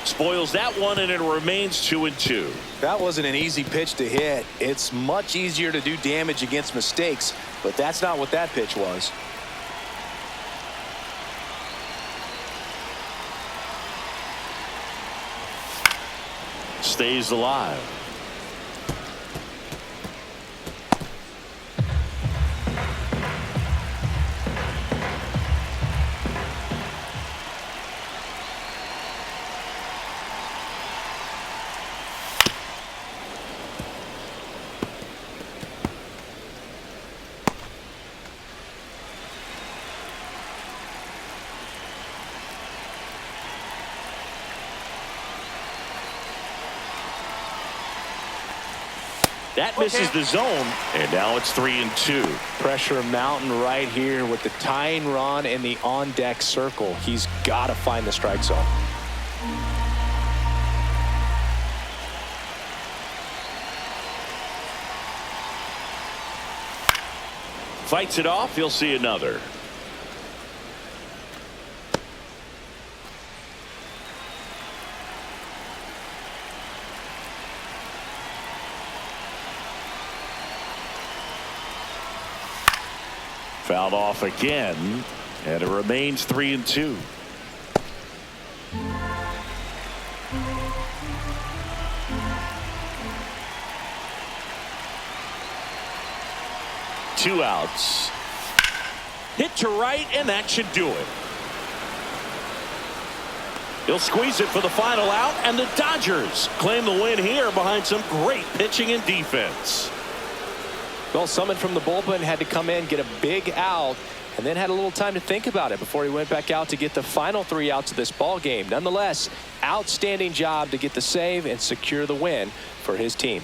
Spoils that one, and it remains 2-2. That wasn't an easy pitch to hit. It's much easier to do damage against mistakes, but that's not what that pitch was. Stays alive. That misses the zone, and now it's 3-2. Pressure mountain right here with the tying run in the on-deck circle. He's got to find the strike zone. Fights it off. He'll see another. Fouled off again, and it remains 3-2. Two outs. Hit to right, and that should do it. He'll squeeze it for the final out, and the Dodgers claim the win here behind some great pitching and defense. Well, someone from the bullpen had to come in, get a big out, and then had a little time to think about it before he went back out to get the final 3 outs of this ball game. Nonetheless, outstanding job to get the save and secure the win for his team.